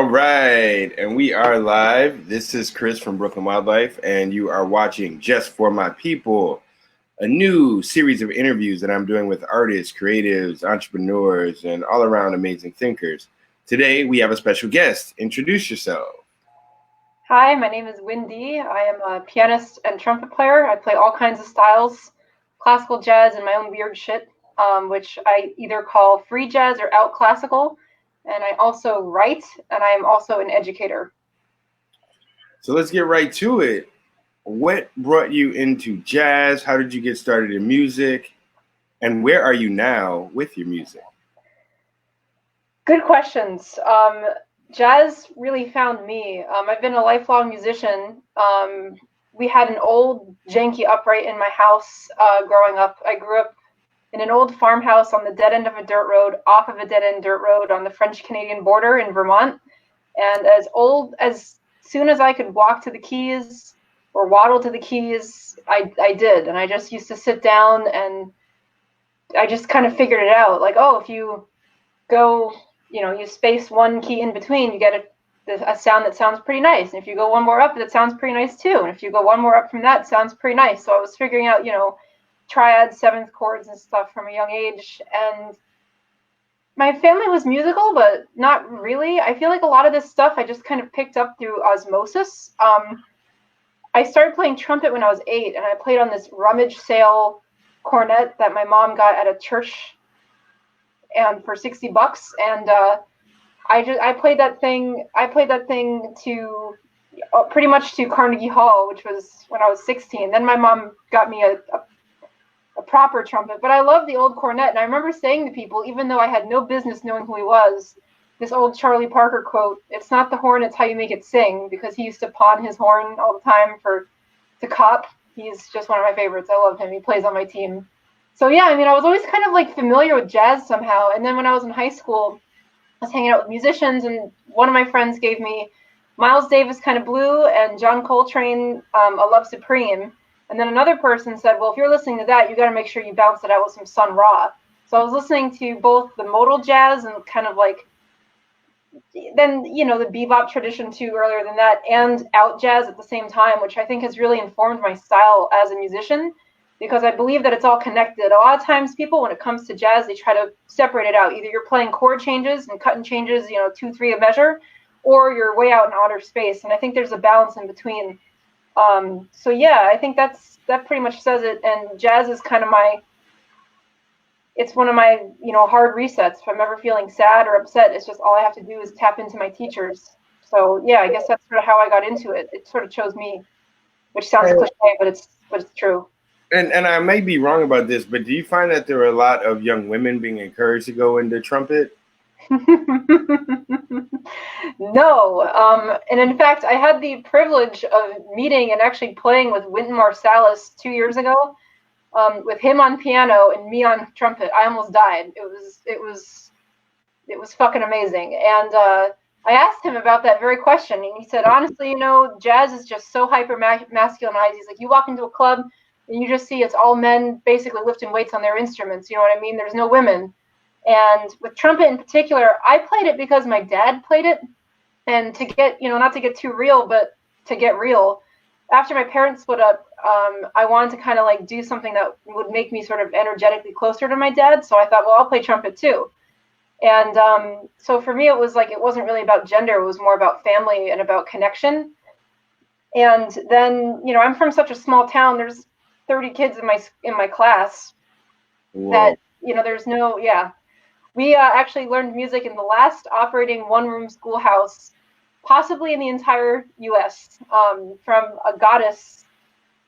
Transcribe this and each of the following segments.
All right, and we are live. This is Chris from Brooklyn Wildlife, and you are watching Just for My People, a new series of interviews that I'm doing with artists, creatives, entrepreneurs, and all around amazing thinkers. Today, we have a special guest. Introduce yourself. Hi, my name is Wynn D. I am a pianist and trumpet player. I play all kinds of styles, classical jazz and my own weird shit, which I either call free jazz or out classical. And I also write, and I am also an educator. So let's get right to it. What brought you into jazz? How did you get started in music? And where are you now with your music? Good questions. Jazz really found me. I've been a lifelong musician. We had an old janky upright in my house growing up. I grew up in an old farmhouse on the dead end of a dirt road, off of a dead end dirt road on the French-Canadian border in Vermont. And as soon as I could walk to the keys or waddle to the keys, I did. And I just used to sit down and I just kind of figured it out. Like, oh, if you go, you space one key in between, you get a sound that sounds pretty nice. And if you go one more up, that sounds pretty nice too. And if you go one more up from that, it sounds pretty nice. So I was figuring out, triad seventh chords and stuff from a young age. And my family was musical, but not really. I feel like a lot of this stuff I just kind of picked up through osmosis. I started playing trumpet when I was 8, and I played on this rummage sale cornet that my mom got at a church and for $60, and I played that thing to pretty much to Carnegie Hall, which was when I was 16. Then my mom got me a proper trumpet, but I love the old cornet. And I remember saying to people, even though I had no business knowing who he was, this old Charlie Parker quote, "It's not the horn, it's how you make it sing," because he used to pawn his horn all the time to cop. He's just one of my favorites. I love him. He plays on my team. So yeah, I was always kind of like familiar with jazz somehow. And then when I was in high school, I was hanging out with musicians, and one of my friends gave me Miles Davis Kind of Blue and John Coltrane, A Love Supreme. And then another person said, well, if you're listening to that, you got to make sure you bounce it out with some Sun Ra. So I was listening to both the modal jazz and kind of like, then, the bebop tradition too earlier than that, and out jazz at the same time, which I think has really informed my style as a musician, because I believe that it's all connected. A lot of times people, when it comes to jazz, they try to separate it out. Either you're playing chord changes and cutting changes, 2, 3 a measure, or you're way out in outer space. And I think there's a balance in between. So yeah, I think that pretty much says it. And jazz is kind of it's one of my, hard resets. If I'm ever feeling sad or upset, it's just all I have to do is tap into my teachers. So yeah, I guess that's sort of how I got into it. It sort of chose me, which sounds cliche, but it's true. And I may be wrong about this, but do you find that there are a lot of young women being encouraged to go into trumpet? No. And in fact, I had the privilege of meeting and actually playing with Wynton Marsalis 2 years ago, with him on piano and me on trumpet. I almost died. It was fucking amazing. And I asked him about that very question, and he said, honestly, jazz is just so hyper masculinized. He's like, you walk into a club and you just see it's all men basically lifting weights on their instruments. You know what I mean? There's no women. And with trumpet in particular, I played it because my dad played it. And to get, not to get too real, but to get real, after my parents split up, I wanted to kind of like do something that would make me sort of energetically closer to my dad. So I thought, well, I'll play trumpet too. And so for me, it was like, it wasn't really about gender. It was more about family and about connection. And then, I'm from such a small town. There's 30 kids in my class. Whoa. That, there's no, yeah. We actually learned music in the last operating one-room schoolhouse, possibly in the entire U.S., from a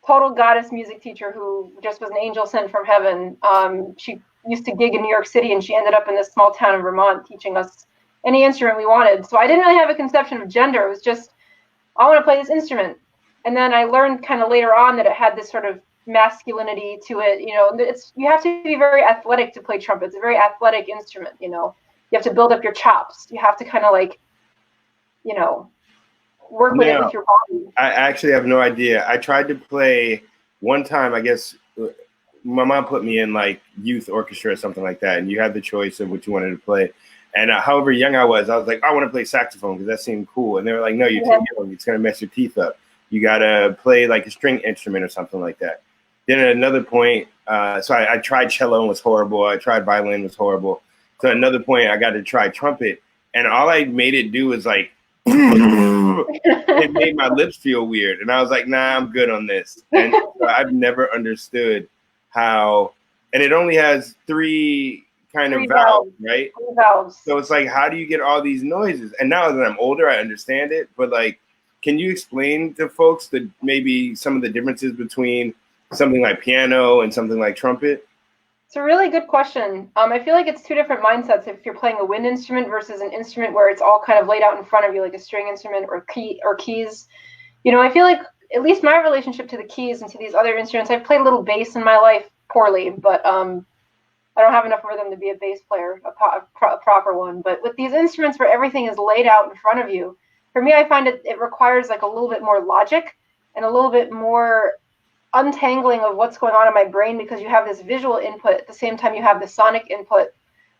total goddess music teacher who just was an angel sent from heaven. She used to gig in New York City, and she ended up in this small town in Vermont teaching us any instrument we wanted. So I didn't really have a conception of gender. It was just, I want to play this instrument. And then I learned kind of later on that it had this sort of masculinity to it. You have to be very athletic to play trumpet. It's a very athletic instrument. You have to build up your chops. You have to kind of like, work with it with your body. I actually have no idea. I tried to play one time. I guess my mom put me in like youth orchestra or something like that, and you had the choice of what you wanted to play. And however young I was like, I want to play saxophone because that seemed cool. And they were like, no, you're too young. It's going to mess your teeth up. You got to play like a string instrument or something like that. Then at another point, so I tried cello and was horrible. I tried violin, was horrible. So at another point, I got to try trumpet. And all I made it do was like, it made my lips feel weird. And I was like, nah, I'm good on this. And so I've never understood how, and it only has three valves, right? Three valves. So it's like, how do you get all these noises? And now that I'm older, I understand it. But like, can you explain to folks that maybe some of the differences between something like piano and something like trumpet? It's a really good question. I feel like it's two different mindsets if you're playing a wind instrument versus an instrument where it's all kind of laid out in front of you, like a string instrument or keys. You know, I feel like at least my relationship to the keys and to these other instruments, I've played a little bass in my life poorly, but I don't have enough rhythm to be a bass player, a proper one. But with these instruments where everything is laid out in front of you, for me, I find it requires like a little bit more logic and a little bit more untangling of what's going on in my brain because you have this visual input at the same time you have the sonic input.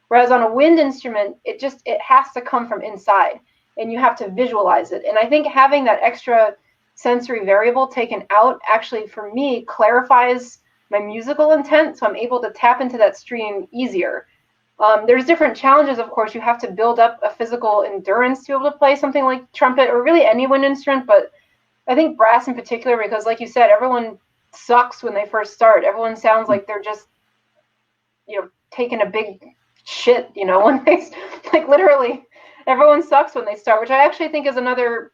Whereas on a wind instrument, it has to come from inside and you have to visualize it. And I think having that extra sensory variable taken out actually, for me, clarifies my musical intent, so I'm able to tap into that stream easier. There's different challenges, of course. You have to build up a physical endurance to be able to play something like trumpet or really any wind instrument, but I think brass in particular, because like you said, everyone sucks when they first start. Everyone sounds like they're just, taking a big shit, when they, like literally, everyone sucks when they start, which I actually think is another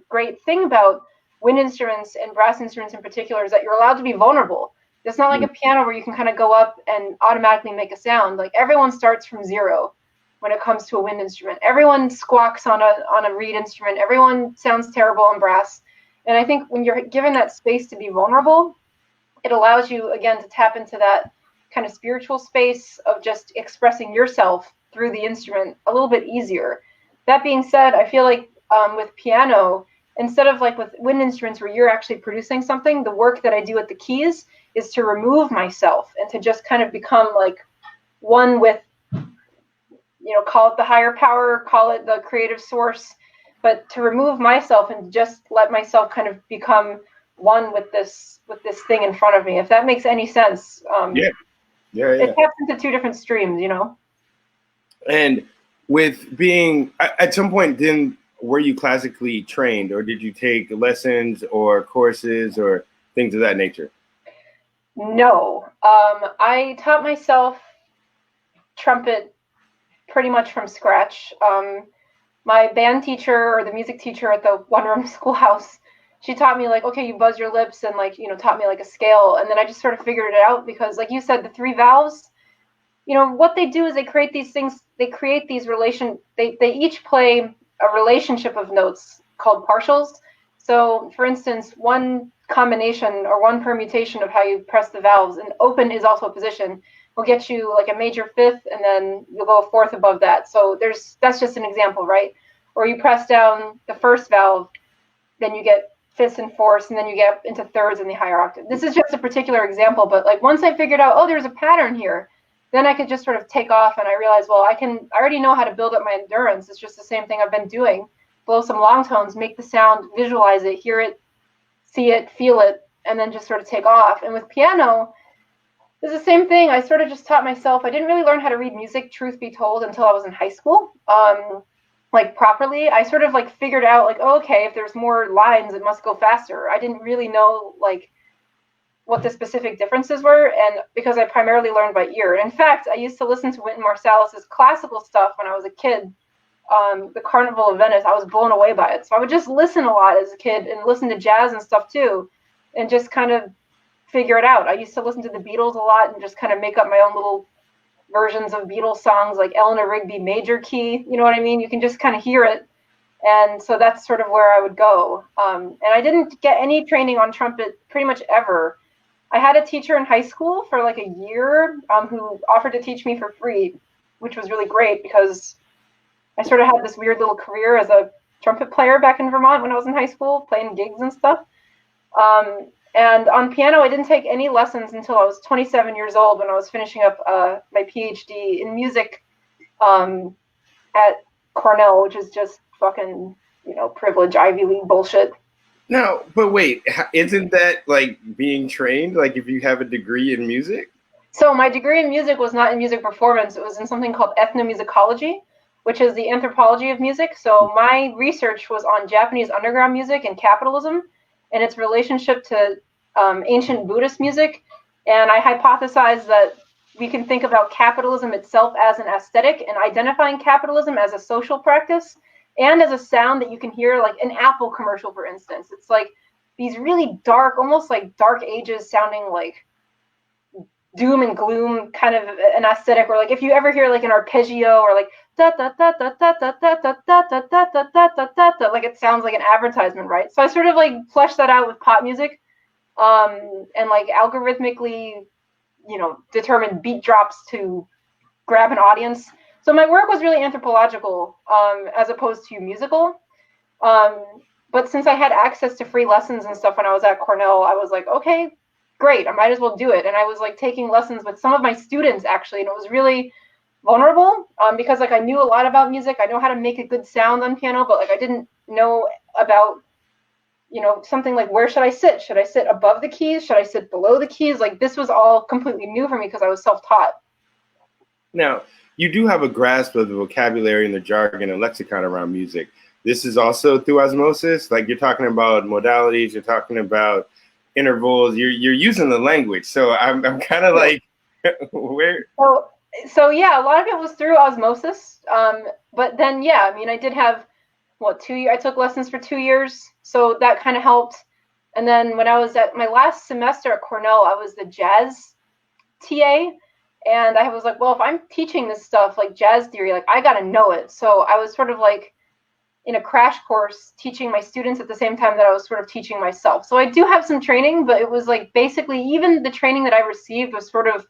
great thing about wind instruments and brass instruments in particular, is that you're allowed to be vulnerable. It's not like a piano where you can kind of go up and automatically make a sound. Like everyone starts from zero when it comes to a wind instrument. Everyone squawks on a reed instrument. Everyone sounds terrible on brass. And I think when you're given that space to be vulnerable, it allows you, again, to tap into that kind of spiritual space of just expressing yourself through the instrument a little bit easier. That being said, I feel like with piano, instead of like with wind instruments where you're actually producing something, the work that I do at the keys is to remove myself and to just kind of become like one with, call it the higher power, call it the creative source, but to remove myself and just let myself kind of become one with this thing in front of me, if that makes any sense. Yeah. It taps into two different streams, And with being at some point, then were you classically trained, or did you take lessons or courses or things of that nature? No, I taught myself trumpet pretty much from scratch. My band teacher, or the music teacher at the one-room schoolhouse, she taught me like, okay, you buzz your lips, and like, taught me like a scale. And then I just sort of figured it out because, like you said, the three valves, what they do is they create these things, they each play a relationship of notes called partials. So for instance, one combination or one permutation of how you press the valves, and open is also a position, will get you like a major fifth, and then you'll go a fourth above that. So that's just an example, right? Or you press down the first valve, then you get fifths and fourths, and then you get into thirds in the higher octave. This is just a particular example, but like once I figured out, oh, there's a pattern here, then I could just sort of take off, and I realized, well, I already know how to build up my endurance. It's just the same thing I've been doing. Blow some long tones, make the sound, visualize it, hear it, see it, feel it, and then just sort of take off. And with piano, it's the same thing. I sort of just taught myself. I didn't really learn how to read music, truth be told, until I was in high school. Like properly, I sort of like figured out like, oh, okay, if there's more lines, it must go faster. I didn't really know like what the specific differences were, and because I primarily learned by ear. And in fact, I used to listen to Wynton Marsalis's classical stuff when I was a kid. The Carnival of Venice, I was blown away by it. So I would just listen a lot as a kid and listen to jazz and stuff too, and just kind of figure it out. I used to listen to the Beatles a lot and just kind of make up my own little versions of Beatles songs, like Eleanor Rigby major key, you know what I mean? You can just kind of hear it. And so that's sort of where I would go. And I didn't get any training on trumpet pretty much ever. I had a teacher in high school for like a year who offered to teach me for free, which was really great because I sort of had this weird little career as a trumpet player back in Vermont when I was in high school, playing gigs and stuff. And on piano, I didn't take any lessons until I was 27 years old when I was finishing up my PhD in music. at Cornell, which is just fucking, privilege Ivy League bullshit. No, but wait, isn't that like being trained? Like if you have a degree in music? So my degree in music was not in music performance. It was in something called ethnomusicology, which is the anthropology of music. So my research was on Japanese underground music and capitalism and its relationship to ancient Buddhist music. And I hypothesized that we can think about capitalism itself as an aesthetic and identifying capitalism as a social practice and as a sound that you can hear, like an Apple commercial, for instance. It's like these really dark, almost like dark ages sounding like doom and gloom kind of an aesthetic, or like if you ever hear like an arpeggio or like da da da da da da da da da da da da da da da da, like it sounds like an advertisement, right? So I sort of like fleshed that out with pop music, and like algorithmically, determined beat drops to grab an audience. So my work was really anthropological, as opposed to musical. But since I had access to free lessons and stuff when I was at Cornell, I was like, okay, great, I might as well do it. And I was like taking lessons with some of my students actually, and it was really vulnerable, because like I knew a lot about music. I know how to make a good sound on piano, but like I didn't know about, something like, where should I sit? Should I sit above the keys? Should I sit below the keys? Like this was all completely new for me because I was self-taught. Now, you do have a grasp of the vocabulary and the jargon and lexicon around music. This is also through osmosis. Like you're talking about modalities, you're talking about intervals, you're using the language. So I'm kind of like, where? So yeah, a lot of it was through osmosis. But then, yeah, I mean, I did have, 2 years, I took lessons for 2 years. So that kind of helped. And then when I was at my last semester at Cornell, I was the jazz TA. And I was like, well, if I'm teaching this stuff like jazz theory, like I got to know it. So I was sort of like in a crash course teaching my students at the same time that I was sort of teaching myself. So I do have some training, but it was like basically even the training that I received was sort of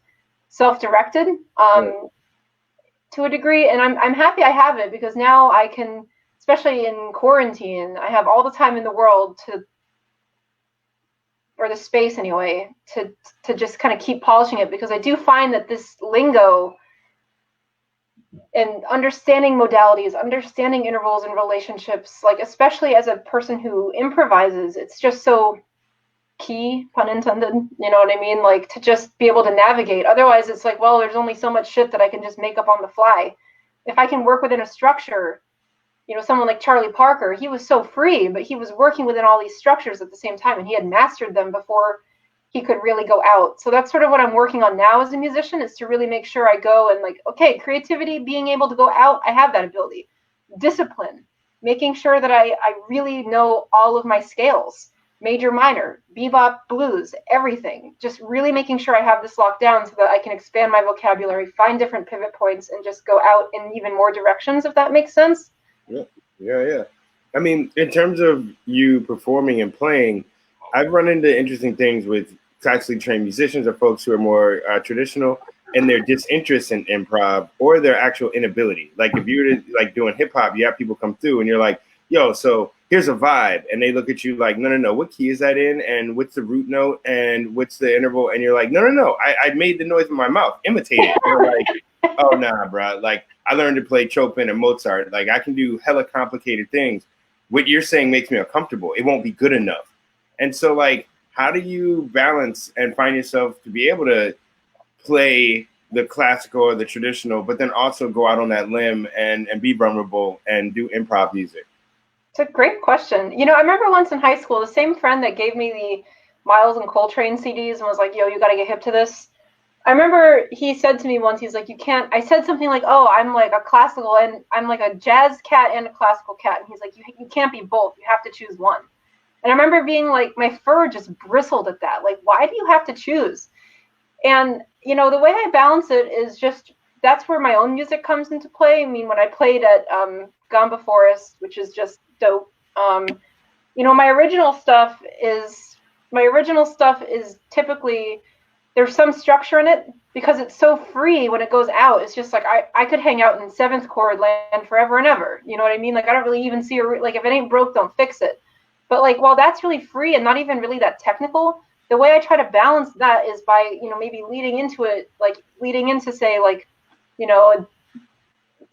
self-directed, to a degree. And I'm happy I have it because now I can, especially in quarantine, I have all the time in the world or the space anyway, to just kind of keep polishing it, because I do find that this lingo and understanding modalities, understanding intervals and relationships, like especially as a person who improvises, it's just so key, pun intended, you know what I mean? Like to just be able to navigate. Otherwise it's like, well, there's only so much shit that I can just make up on the fly. If I can work within a structure, someone like Charlie Parker, he was so free, but he was working within all these structures at the same time, and he had mastered them before he could really go out. So that's sort of what I'm working on now as a musician, is to really make sure I go and like, okay, creativity, being able to go out, I have that ability. Discipline, making sure that I really know all of my scales, major, minor, bebop, blues, everything. Just really making sure I have this locked down so that I can expand my vocabulary, find different pivot points, and just go out in even more directions, if that makes sense. Yeah. I mean, in terms of you performing and playing, I've run into interesting things with classically trained musicians or folks who are more traditional, and their disinterest in improv or their actual inability. Like if you're like doing hip hop, you have people come through and you're like, yo, so here's a vibe. And they look at you like, no, what key is that in? And what's the root note? And what's the interval? And you're like, no, I made the noise in my mouth, imitate it. And you're like, oh, nah, bro. Like I learned to play Chopin and Mozart. Like I can do hella complicated things. What you're saying makes me uncomfortable. It won't be good enough. And so like, how do you balance and find yourself to be able to play the classical or the traditional, but then also go out on that limb and be vulnerable and do improv music? It's a great question. I remember once in high school, the same friend that gave me the Miles and Coltrane CDs and was like, yo, you got to get hip to this. I remember he said to me once, he's like, you can't, I said something like, oh, I'm like a classical and I'm like a jazz cat and a classical cat. And he's like, you can't be both. You have to choose one. And I remember being like, my fur just bristled at that. Like, why do you have to choose? And, the way I balance it is just, that's where my own music comes into play. I mean, when I played at Gamba Forest, which is just dope, my original stuff is typically, there's some structure in it because it's so free when it goes out. It's just like, I could hang out in seventh chord land forever and ever. You know what I mean? Like, I don't really even see, like, if it ain't broke, don't fix it. But like, while that's really free and not even really that technical, the way I try to balance that is by, maybe leading into say like,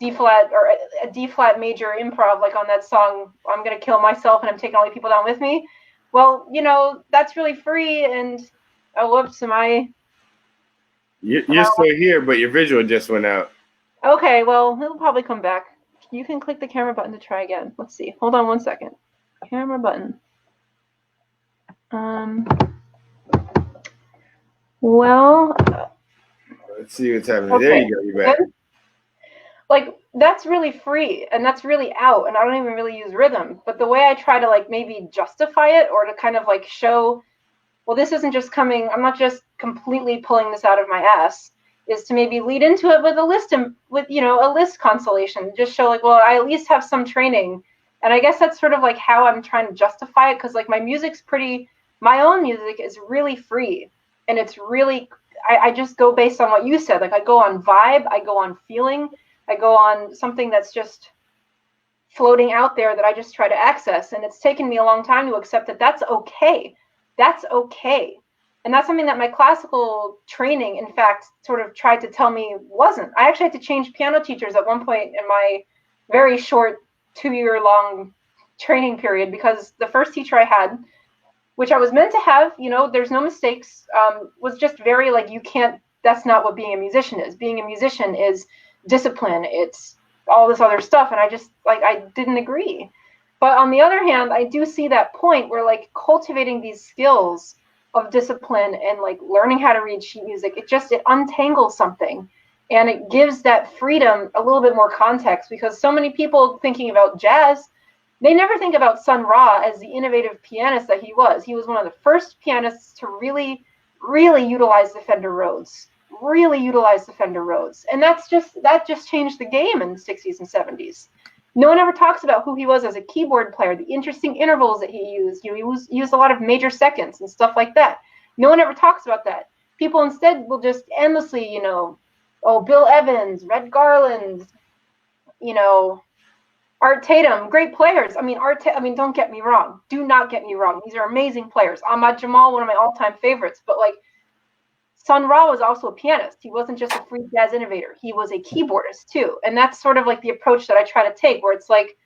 D flat or a D flat major improv, like on that song, I'm going to kill myself and I'm taking all the people down with me. Well, you know, that's really free. And oh, whoops, You're still here, but your visual just went out. okay, well, it'll probably come back. You can click the camera button to try again. Let's see. Hold on 1 second. Camera button. Well, let's see what's happening. Okay. There you go. You're back. Like, that's really free and that's really out, and I don't even really use rhythm. But the way I try to like maybe justify it or to kind of like show, well, this isn't just coming, I'm not just completely pulling this out of my ass, is to maybe lead into it with a list and with, you know, a list constellation. Just show like, well, I at least have some training. And I guess that's sort of like how I'm trying to justify it, because like my own music is really free, and it's really, I just go based on what you said. Like I go on vibe, I go on feeling, I go on something that's just floating out there that I just try to access. And it's taken me a long time to accept that that's okay. That's okay. And that's something that my classical training, in fact, sort of tried to tell me wasn't. I actually had to change piano teachers at one point in my very short 2-year-long training period, because the first teacher I had, which I was meant to have, you know, there's no mistakes, was just very like, you can't, that's not what being a musician is. Being a musician is discipline, it's all this other stuff, and I just like, I didn't agree. But on the other hand, I do see that point where like cultivating these skills of discipline and like learning how to read sheet music, it untangles something, and it gives that freedom a little bit more context. Because so many people thinking about jazz, they never think about Sun Ra as the innovative pianist that he was. He was one of the first pianists to really utilize the Fender Rhodes. And that just changed the game in the 60s and 70s. No one ever talks about who he was as a keyboard player, the interesting intervals that he used. You know, he used a lot of major seconds and stuff like that. No one ever talks about that. People instead will just endlessly, you know, oh, Bill Evans, Red Garland, you know, Art Tatum, great players. I mean, don't get me wrong. Do not get me wrong. These are amazing players. Ahmad Jamal, one of my all-time favorites. But like, Sun Ra was also a pianist. He wasn't just a free jazz innovator. He was a keyboardist too. And that's sort of like the approach that I try to take, where it's like,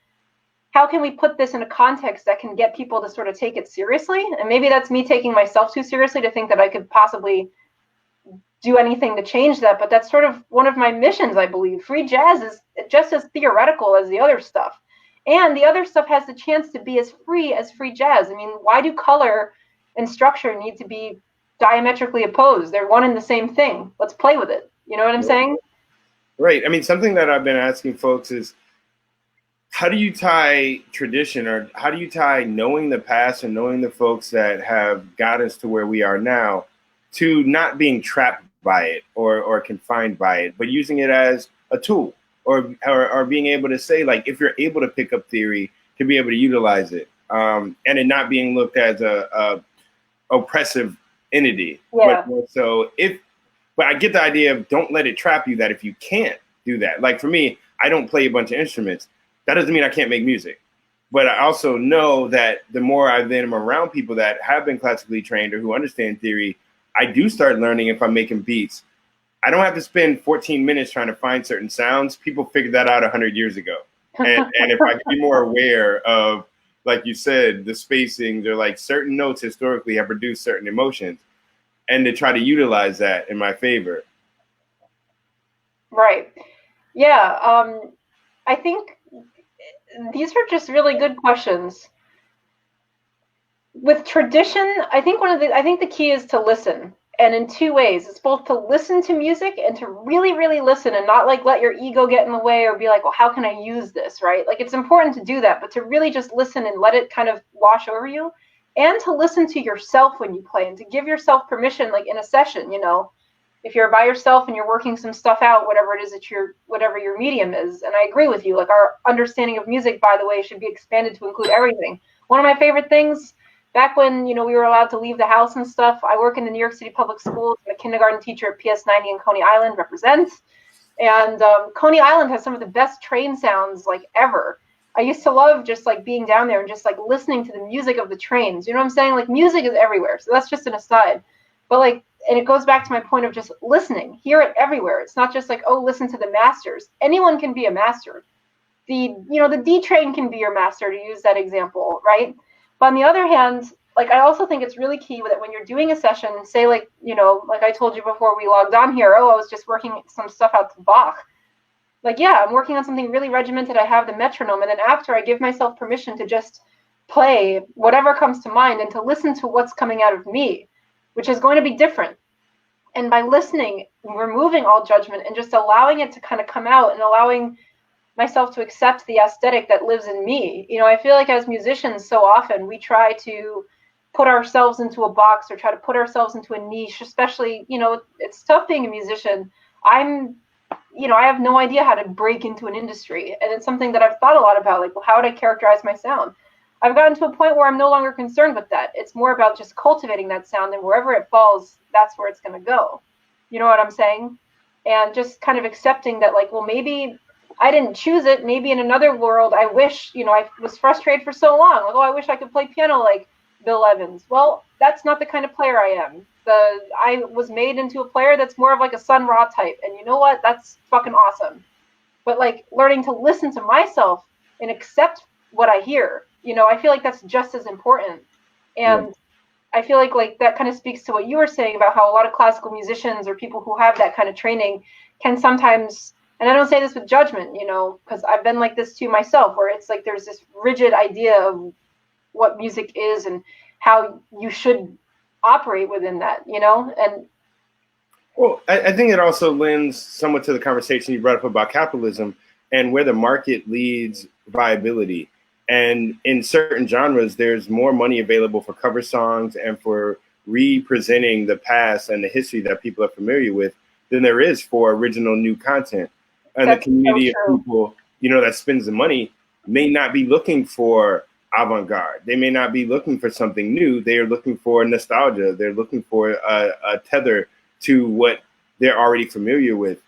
how can we put this in a context that can get people to sort of take it seriously? And maybe that's me taking myself too seriously to think that I could possibly do anything to change that. But that's sort of one of my missions, I believe. Free jazz is just as theoretical as the other stuff. And the other stuff has the chance to be as free jazz. I mean, why do color and structure need to be diametrically opposed? They're one and the same thing. Let's play with it. You know what I'm saying? Right. I mean, something that I've been asking folks is, how do you tie tradition, or how do you tie knowing the past and knowing the folks that have got us to where we are now, to not being trapped by it or confined by it, but using it as a tool, or being able to say, like, if you're able to pick up theory, to be able to utilize it, and it not being looked as a oppressive entity. Yeah. But I get the idea of, don't let it trap you, that if you can't do that, like for me, I don't play a bunch of instruments. That doesn't mean I can't make music. But I also know that the more I then am around people that have been classically trained or who understand theory, I do start learning. If I'm making beats, I don't have to spend 14 minutes trying to find certain sounds. People figured that out 100 years ago. And if I can be more aware of, like you said, the spacings, or like certain notes historically have produced certain emotions, and to try to utilize that in my favor. Right. Yeah. I think these are just really good questions. With tradition, I think the key is to listen, and in two ways. It's both to listen to music and to really listen, and not like let your ego get in the way or be like, well, how can I use this, right? Like, it's important to do that, but to really just listen and let it kind of wash over you, and to listen to yourself when you play, and to give yourself permission, like in a session, you know, if you're by yourself and you're working some stuff out, whatever it is that whatever your medium is. And I agree with you, like, our understanding of music, by the way, should be expanded to include everything. One of my favorite things, back when, you know, we were allowed to leave the house and stuff, I work in the New York City Public Schools. I'm a kindergarten teacher at PS 90 in Coney Island, represent. And Coney Island has some of the best train sounds like ever. I used to love just like being down there and just like listening to the music of the trains. You know what I'm saying? Like, music is everywhere. So that's just an aside. But like, and it goes back to my point of just listening. Hear it everywhere. It's not just like, oh, listen to the masters. Anyone can be a master. The D train can be your master, to use that example, right? But on the other hand, like, I also think it's really key that when you're doing a session, say, like, like I told you before we logged on here, oh, I was just working some stuff out to Bach. Like, yeah, I'm working on something really regimented. I have the metronome, and then after, I give myself permission to just play whatever comes to mind and to listen to what's coming out of me, which is going to be different. And by listening, removing all judgment and just allowing it to kind of come out and allowing myself to accept the aesthetic that lives in me. I feel like as musicians, so often we try to put ourselves into a box or try to put ourselves into a niche, especially, it's tough being a musician. I have no idea how to break into an industry. And it's something that I've thought a lot about, like, well, how would I characterize my sound? I've gotten to a point where I'm no longer concerned with that. It's more about just cultivating that sound, and wherever it falls, that's where it's going to go. You know what I'm saying? And just kind of accepting that, like, well, maybe I didn't choose it. Maybe in another world, I wish, I was frustrated for so long. Like, oh, I wish I could play piano like Bill Evans. Well, that's not the kind of player I am. I was made into a player that's more of like a Sun Ra type. And you know what? That's fucking awesome. But like learning to listen to myself and accept what I hear, I feel like that's just as important. And I feel like that kind of speaks to what you were saying about how a lot of classical musicians or people who have that kind of training can sometimes, and I don't say this with judgment, because I've been like this too myself, where it's like there's this rigid idea of what music is and how you should operate within that, and well, I think it also lends somewhat to the conversation you brought up about capitalism and where the market leads viability. And in certain genres, there's more money available for cover songs and for representing the past and the history that people are familiar with than there is for original new content. And the community of people, that spends the money may not be looking for avant-garde. They may not be looking for something new. They are looking for nostalgia. They're looking for a tether to what they're already familiar with.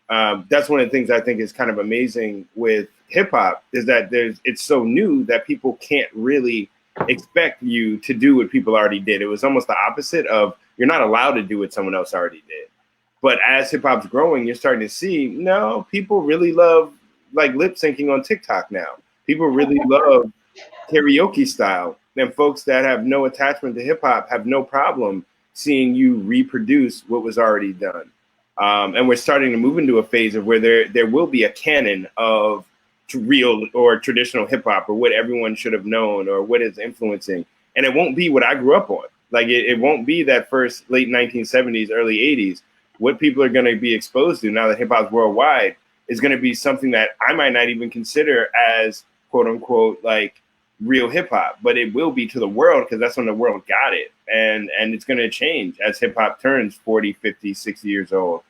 That's one of the things I think is kind of amazing with hip hop, is that it's so new that people can't really expect you to do what people already did. It was almost the opposite of, you're not allowed to do what someone else already did. But as hip hop's growing, you're starting to see, no, people really love like lip syncing on TikTok now. People really love karaoke style. And folks that have no attachment to hip hop have no problem seeing you reproduce what was already done. And we're starting to move into a phase of where there will be a canon of real or traditional hip hop, or what everyone should have known, or what is influencing. And it won't be what I grew up on. Like it won't be that first late 1970s, early 80s. What people are going to be exposed to now that hip hop's worldwide is going to be something that I might not even consider as quote unquote like real hip hop, but it will be to the world, because that's when the world got it. And it's going to change as hip hop turns 40, 50, 60 years old.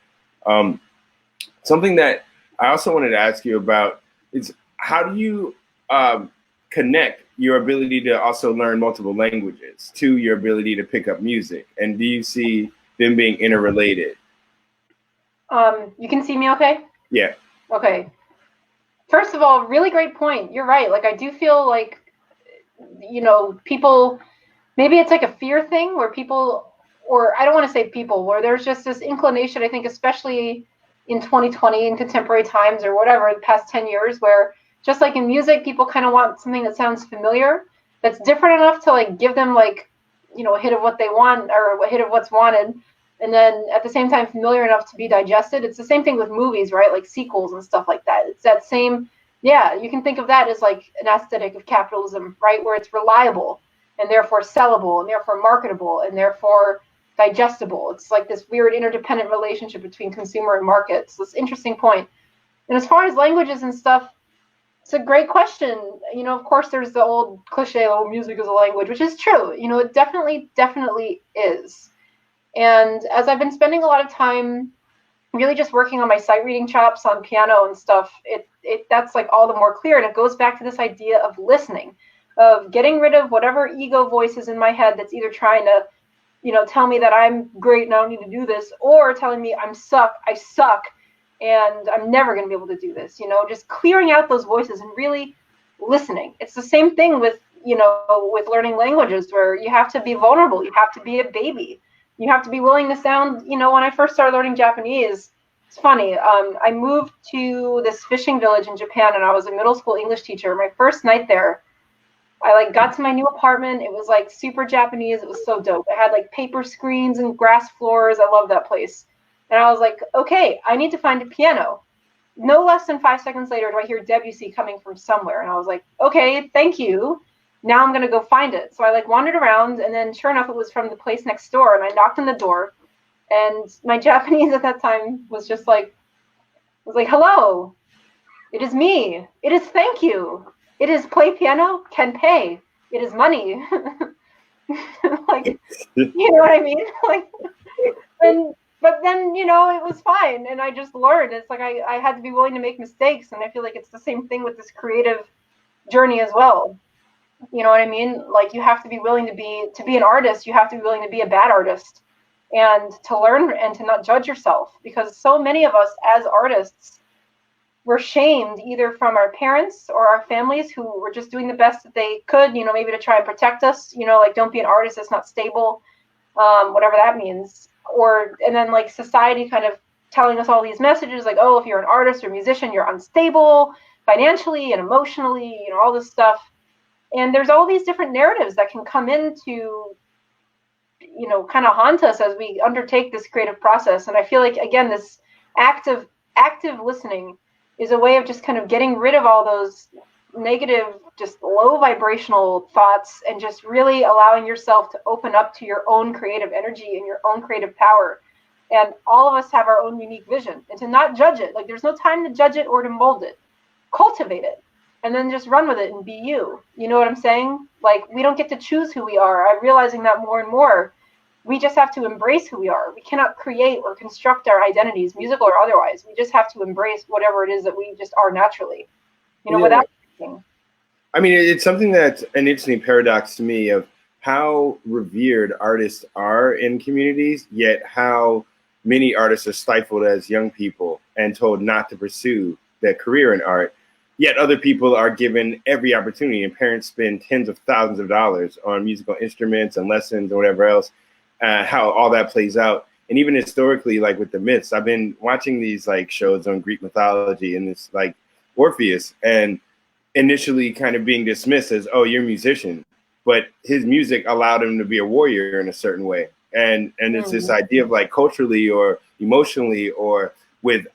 Something that I also wanted to ask you about is, how do you connect your ability to also learn multiple languages to your ability to pick up music? And do you see them being interrelated? You can see me okay? Yeah. Okay. First of all, really great point. You're right. Like, I do feel like, people, maybe it's like a fear thing where people, or I don't want to say people, where there's just this inclination, I think, especially in 2020 in contemporary times or whatever, the past 10 years, where just like in music, people kind of want something that sounds familiar, that's different enough to like give them like, a hit of what they want or a hit of what's wanted. And then at the same time, familiar enough to be digested. It's the same thing with movies, right? Like sequels and stuff like that. It's that same, you can think of that as like an aesthetic of capitalism, right? Where it's reliable and therefore sellable and therefore marketable and therefore digestible. It's like this weird interdependent relationship between consumer and market. So it's an interesting point. And as far as languages and stuff, it's a great question. Of course, there's the old cliche, oh, music is a language, which is true. It definitely is. And as I've been spending a lot of time really just working on my sight reading chops on piano and stuff, that's like all the more clear. And it goes back to this idea of listening, of getting rid of whatever ego voices in my head that's either trying to, tell me that I'm great and I don't need to do this, or telling me I suck, and I'm never going to be able to do this. Just clearing out those voices and really listening. It's the same thing with, with learning languages, where you have to be vulnerable. You have to be a baby. You have to be willing to sound, you know, when I first started learning Japanese, it's funny. I moved to this fishing village in Japan, and I was a middle school English teacher. My first night there, I like got to my new apartment. It was like super Japanese. It was so dope. It had like paper screens and grass floors. I love that place. And I was like, okay, I need to find a piano. No less than 5 seconds later, do I hear Debussy coming from somewhere. And I was like, okay, thank you. Now I'm going to go find it. So I like wandered around, and then sure enough, it was from the place next door. And I knocked on the door, and my Japanese at that time was just like, hello, it is me. It is thank you. It is play piano, can pay. It is money. Like, you know what I mean? Like, but then, you know, it was fine. And I just learned. It's like I had to be willing to make mistakes. And I feel like it's the same thing with this creative journey as well. You know what I mean? Like, you have to be willing to be an artist. You have to be willing to be a bad artist, and to learn and to not judge yourself, because so many of us as artists were shamed either from our parents or our families who were just doing the best that they could, you know, maybe to try and protect us, you know, like, don't be an artist that's not stable, whatever that means. And then like society kind of telling us all these messages like, oh, if you're an artist or musician, you're unstable financially and emotionally, you know, all this stuff. And there's all these different narratives that can come into, you know, kind of haunt us as we undertake this creative process. And I feel like, again, this active listening is a way of just kind of getting rid of all those negative, just low vibrational thoughts, and just really allowing yourself to open up to your own creative energy and your own creative power. And all of us have our own unique vision, and to not judge it. Like, there's no time to judge it or to mold it. Cultivate it, and then just run with it and be you. You know what I'm saying? Like, we don't get to choose who we are. I'm realizing that more and more. We just have to embrace who we are. We cannot create or construct our identities, musical or otherwise. We just have to embrace whatever it is that we just are naturally, you know, without thinking. I mean, it's something that's an interesting paradox to me of how revered artists are in communities, yet how many artists are stifled as young people and told not to pursue their career in art. Yet other people are given every opportunity, and parents spend tens of thousands of dollars on musical instruments and lessons or whatever else. How all that plays out. And even historically, like with the myths, I've been watching these like shows on Greek mythology, and it's like Orpheus, and initially kind of being dismissed as, oh, you're a musician, but his music allowed him to be a warrior in a certain way. And it's this idea of like culturally or emotionally or with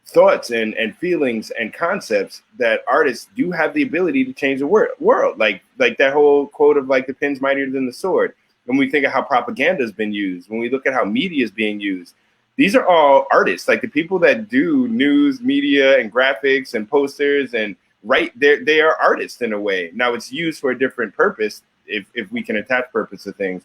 thoughts and feelings and concepts that artists do have the ability to change the world. Like that whole quote of like the pen's mightier than the sword. When we think of how propaganda has been used, when we look at how media is being used, these are all artists. Like the people that do news, media, and graphics and posters and write, they are artists in a way. Now it's used for a different purpose if we can attach purpose to things.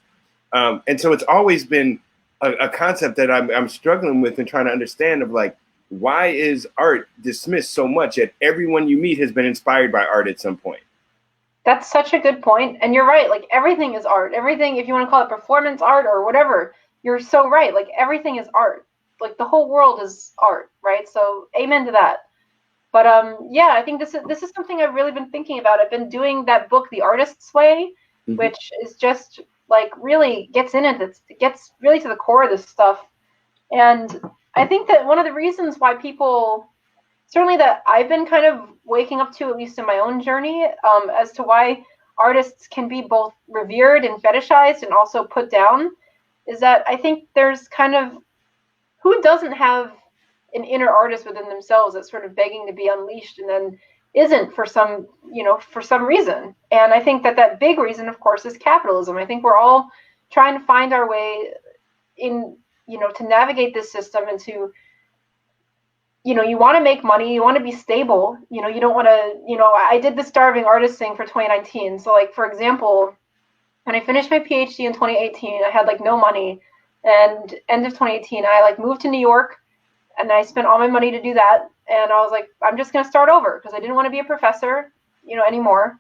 And so it's always been a concept that I'm struggling with and trying to understand of like, why is art dismissed so much? Yet everyone you meet has been inspired by art at some point. That's such a good point. And you're right. Like, everything is art. Everything, if you want to call it performance art or whatever, you're so right. Like, everything is art. Like, the whole world is art, right? So amen to that. But yeah, I think this is something I've really been thinking about. I've been doing that book, The Artist's Way, which is just like really gets in it. It gets really to the core of this stuff. And I think that one of the reasons why people, certainly that I've been kind of waking up to, at least in my own journey, as to why artists can be both revered and fetishized and also put down, is that I think there's kind of, who doesn't have an inner artist within themselves that's sort of begging to be unleashed and then isn't for some reason. And I think that big reason, of course, is capitalism. I think we're all trying to find our way in, to navigate this system and to, you want to make money, you want to be stable, you don't want to, I did the starving artist thing for 2019. So like, for example, when I finished my PhD in 2018, I had like no money, and end of 2018, I like moved to New York and I spent all my money to do that. And I was like, I'm just going to start over because I didn't want to be a professor, anymore.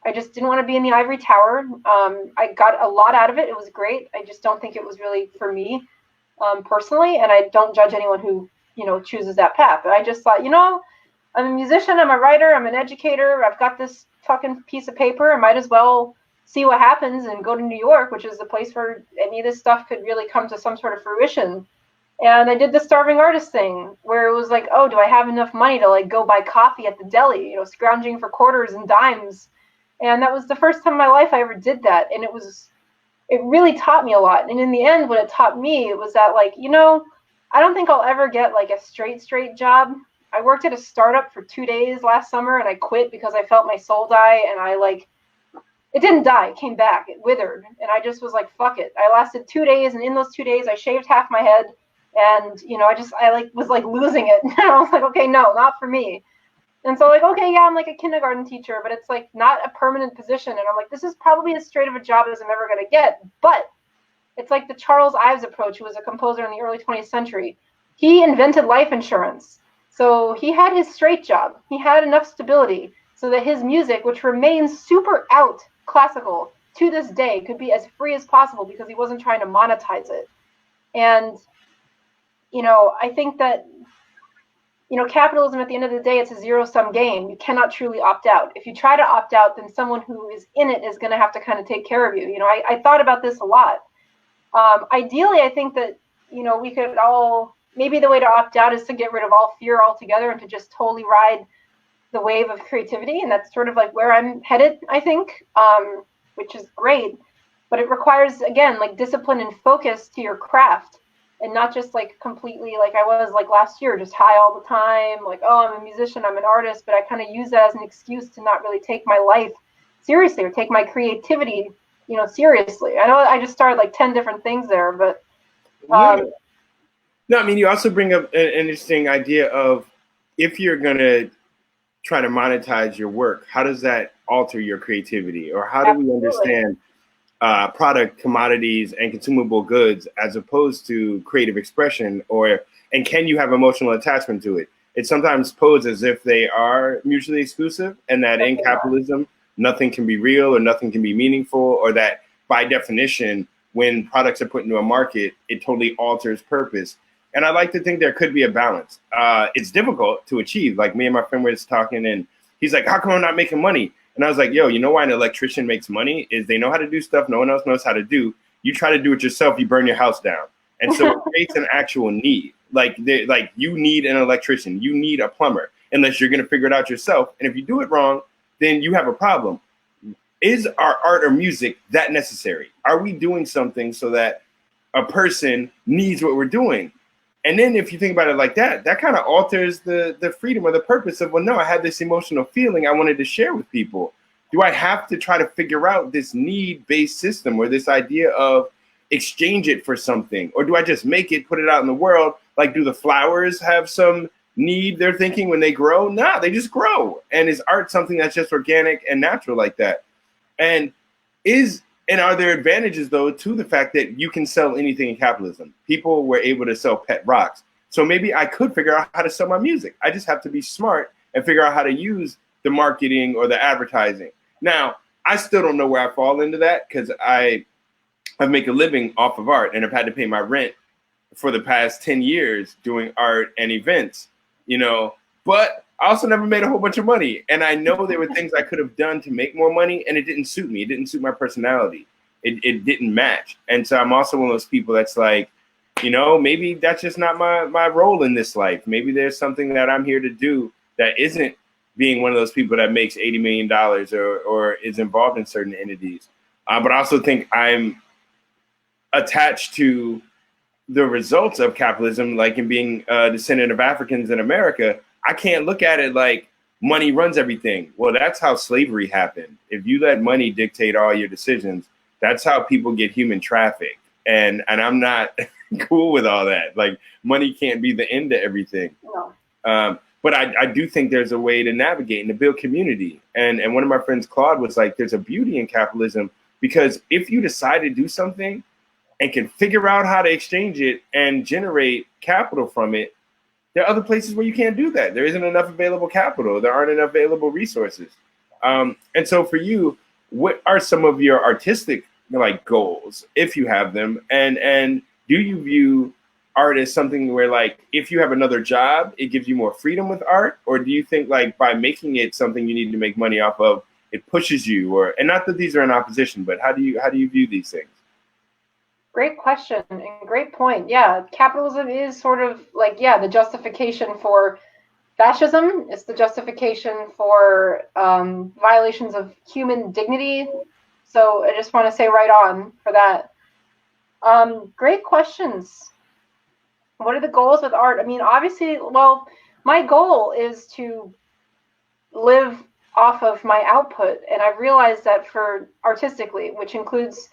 I just didn't want to be in the ivory tower. I got a lot out of it. It was great. I just don't think it was really for me personally. And I don't judge anyone who, chooses that path. But I just thought, I'm a musician, I'm a writer, I'm an educator. I've got this fucking piece of paper. I might as well see what happens and go to New York, which is the place where any of this stuff could really come to some sort of fruition. And I did the starving artist thing where it was like, oh, do I have enough money to like go buy coffee at the deli, you know, scrounging for quarters and dimes. And that was the first time in my life I ever did that. And it really taught me a lot. And in the end, what it taught me was that, like, you know, I don't think I'll ever get like a straight job. I worked at a startup for 2 days last summer and I quit because I felt my soul die, and it didn't die, it came back, it withered. And I just was like, fuck it. I lasted 2 days, and in those 2 days I shaved half my head, and, you know, I was like losing it. And I was like, okay, no, not for me. And so, like, okay, yeah, I'm like a kindergarten teacher, but it's like not a permanent position. And I'm like, this is probably as straight of a job as I'm ever going to get. But it's like the Charles Ives approach, who was a composer in the early 20th century. He invented life insurance. So he had his straight job. He had enough stability so that his music, which remains super out classical to this day, could be as free as possible because he wasn't trying to monetize it. And, you know, I think that, you know, capitalism, at the end of the day, it's a zero-sum game. You cannot truly opt out. If you try to opt out, then someone who is in it is going to have to kind of take care of you. You know, I thought about this a lot. Ideally, I think that, you know, we could all, maybe the way to opt out is to get rid of all fear altogether and to just totally ride the wave of creativity. And that's sort of like where I'm headed, I think, which is great. But it requires, again, like discipline and focus to your craft, and not just like completely like I was like last year, just high all the time. Like, oh, I'm a musician, I'm an artist, but I kind of use that as an excuse to not really take my life seriously or take my creativity, you know, seriously. I know I just started like 10 different things there, but no, I mean, you also bring up an interesting idea of, if you're going to try to monetize your work, how does that alter your creativity? Or how do we understand product, commodities, and consumable goods as opposed to creative expression? And can you have emotional attachment to it? It's sometimes posed as if they are mutually exclusive, and that in capitalism, nothing can be real or nothing can be meaningful, or that by definition, when products are put into a market, it totally alters purpose. And I like to think there could be a balance. It's difficult to achieve. Like, me and my friend were just talking, and he's like, how come I'm not making money? And I was like, yo, you know why an electrician makes money is they know how to do stuff no one else knows how to do. You try to do it yourself, you burn your house down. And so it creates an actual need. Like you need an electrician, you need a plumber, unless you're going to figure it out yourself. And if you do it wrong, then you have a problem. Is our art or music that necessary? Are we doing something so that a person needs what we're doing? And then if you think about it like that, that kind of alters the freedom or the purpose of, well, no, I had this emotional feeling I wanted to share with people. Do I have to try to figure out this need-based system, or this idea of exchange it for something? Or do I just make it, put it out in the world? Like, do the flowers have some need they're thinking when they grow? No, they just grow. And is art something that's just organic and natural like that? And are there advantages, though, to the fact that you can sell anything in capitalism? People were able to sell pet rocks. So maybe I could figure out how to sell my music. I just have to be smart and figure out how to use the marketing or the advertising. Now, I still don't know where I fall into that, because I make a living off of art, and I've had to pay my rent for the past 10 years doing art and events, you know, but I also never made a whole bunch of money. And I know there were things I could have done to make more money, and it didn't suit me. It didn't suit my personality. It didn't match. And so I'm also one of those people that's like, you know, maybe that's just not my role in this life. Maybe there's something that I'm here to do that isn't being one of those people that makes $80 million or is involved in certain entities. But I also think I'm attached to the results of capitalism, like in being a descendant of Africans in America. I can't look at it like money runs everything. Well, that's how slavery happened. If you let money dictate all your decisions, that's how people get human trafficked. And I'm not cool with all that. Like, money can't be the end to everything. No. But I do think there's a way to navigate and to build community. And one of my friends, Claude, was like, there's a beauty in capitalism, because if you decide to do something and can figure out how to exchange it and generate capital from it, there are other places where you can't do that. There isn't enough available capital. There aren't enough available resources. And so for you, what are some of your artistic like goals, if you have them? And do you view art as something where, like, if you have another job, it gives you more freedom with art? Or do you think, like, by making it something you need to make money off of, it pushes you, or, and not that these are in opposition, but how do you view these things? Great question and great point. Yeah, capitalism is sort of like, yeah, the justification for fascism. It's the justification for violations of human dignity. So I just want to say right on for that. Great questions. What are the goals with art? I mean, obviously, well, my goal is to live off of my output, and I've realized that for artistically, which includes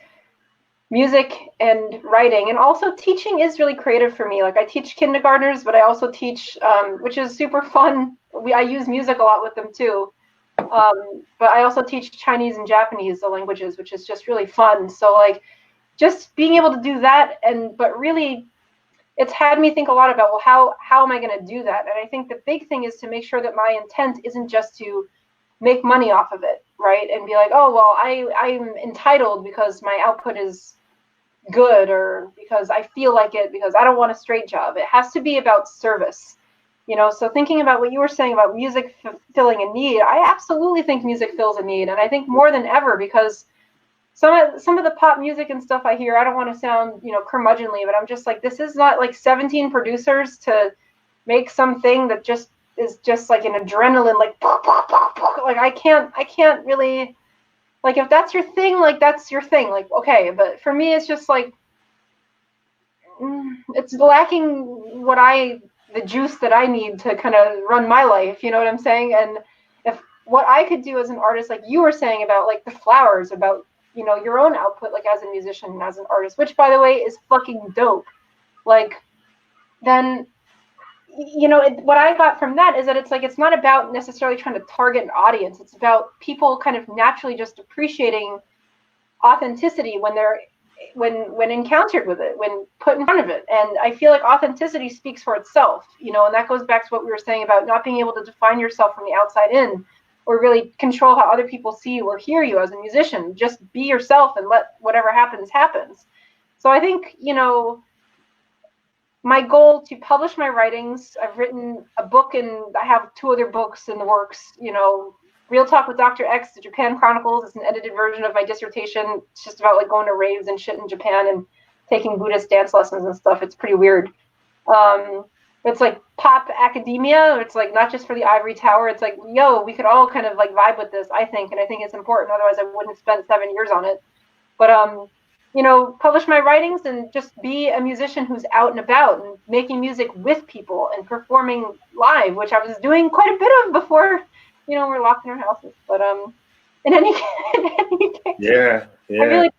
music and writing, and also teaching is really creative for me. Like I teach kindergartners, but I also teach, which is super fun. I use music a lot with them too. But I also teach Chinese and Japanese, the languages, which is just really fun. So like just being able to do that, but really it's had me think a lot about, well, how am I going to do that? And I think the big thing is to make sure that my intent isn't just to make money off of it, right? And be like, oh, well, I'm entitled because my output is good, or because I feel like it, because I don't want a straight job. It has to be about service, you know? So thinking about what you were saying about music filling a need, I absolutely think music fills a need. And I think more than ever, because some of the pop music and stuff I hear, I don't want to sound, you know, curmudgeonly, but I'm just like, this is not like 17 producers to make something that just is just like an adrenaline, like I can't really, like, if that's your thing, like that's your thing, like, okay. But for me, it's just like, it's lacking the juice that I need to kind of run my life, you know what I'm saying? And if what I could do as an artist, like you were saying about like the flowers, about, you know, your own output, like as a musician and as an artist, which by the way is fucking dope. Like, then, you know, what I got from that is that it's like, it's not about necessarily trying to target an audience. It's about people kind of naturally just appreciating authenticity when encountered with it, when put in front of it. And I feel like authenticity speaks for itself, you know, and that goes back to what we were saying about not being able to define yourself from the outside in, or really control how other people see you or hear you as a musician. Just be yourself and let whatever happens. So I think, you know, my goal to publish my writings, I've written a book and I have 2 other books in the works, you know, Real Talk with Dr. X, the Japan Chronicles. It's an edited version of my dissertation. It's just about like going to raves and shit in Japan and taking Buddhist dance lessons and stuff. It's pretty weird. It's like pop academia. It's like not just for the ivory tower. It's like, yo, we could all kind of like vibe with this, I think. And I think it's important. Otherwise I wouldn't have spent 7 years on it. But, you know, publish my writings and just be a musician who's out and about and making music with people and performing live, which I was doing quite a bit of before, you know, we're locked in our houses. But in any case, yeah. I feel like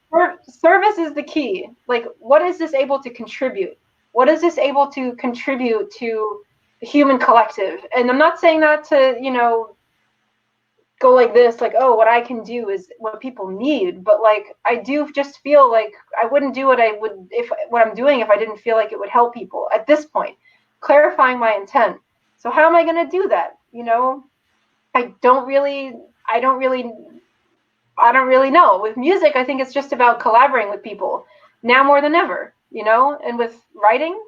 service is the key. Like, what is this able to contribute? What is this able to contribute to the human collective? And I'm not saying that to, you know, go like this, like, oh, what I can do is what people need. But like, I do just feel like I wouldn't do what I would what I'm doing if I didn't feel like it would help people at this point. Clarifying my intent. So how am I going to do that? You know, I don't really know. With music, I think it's just about collaborating with people now more than ever, you know. And with writing,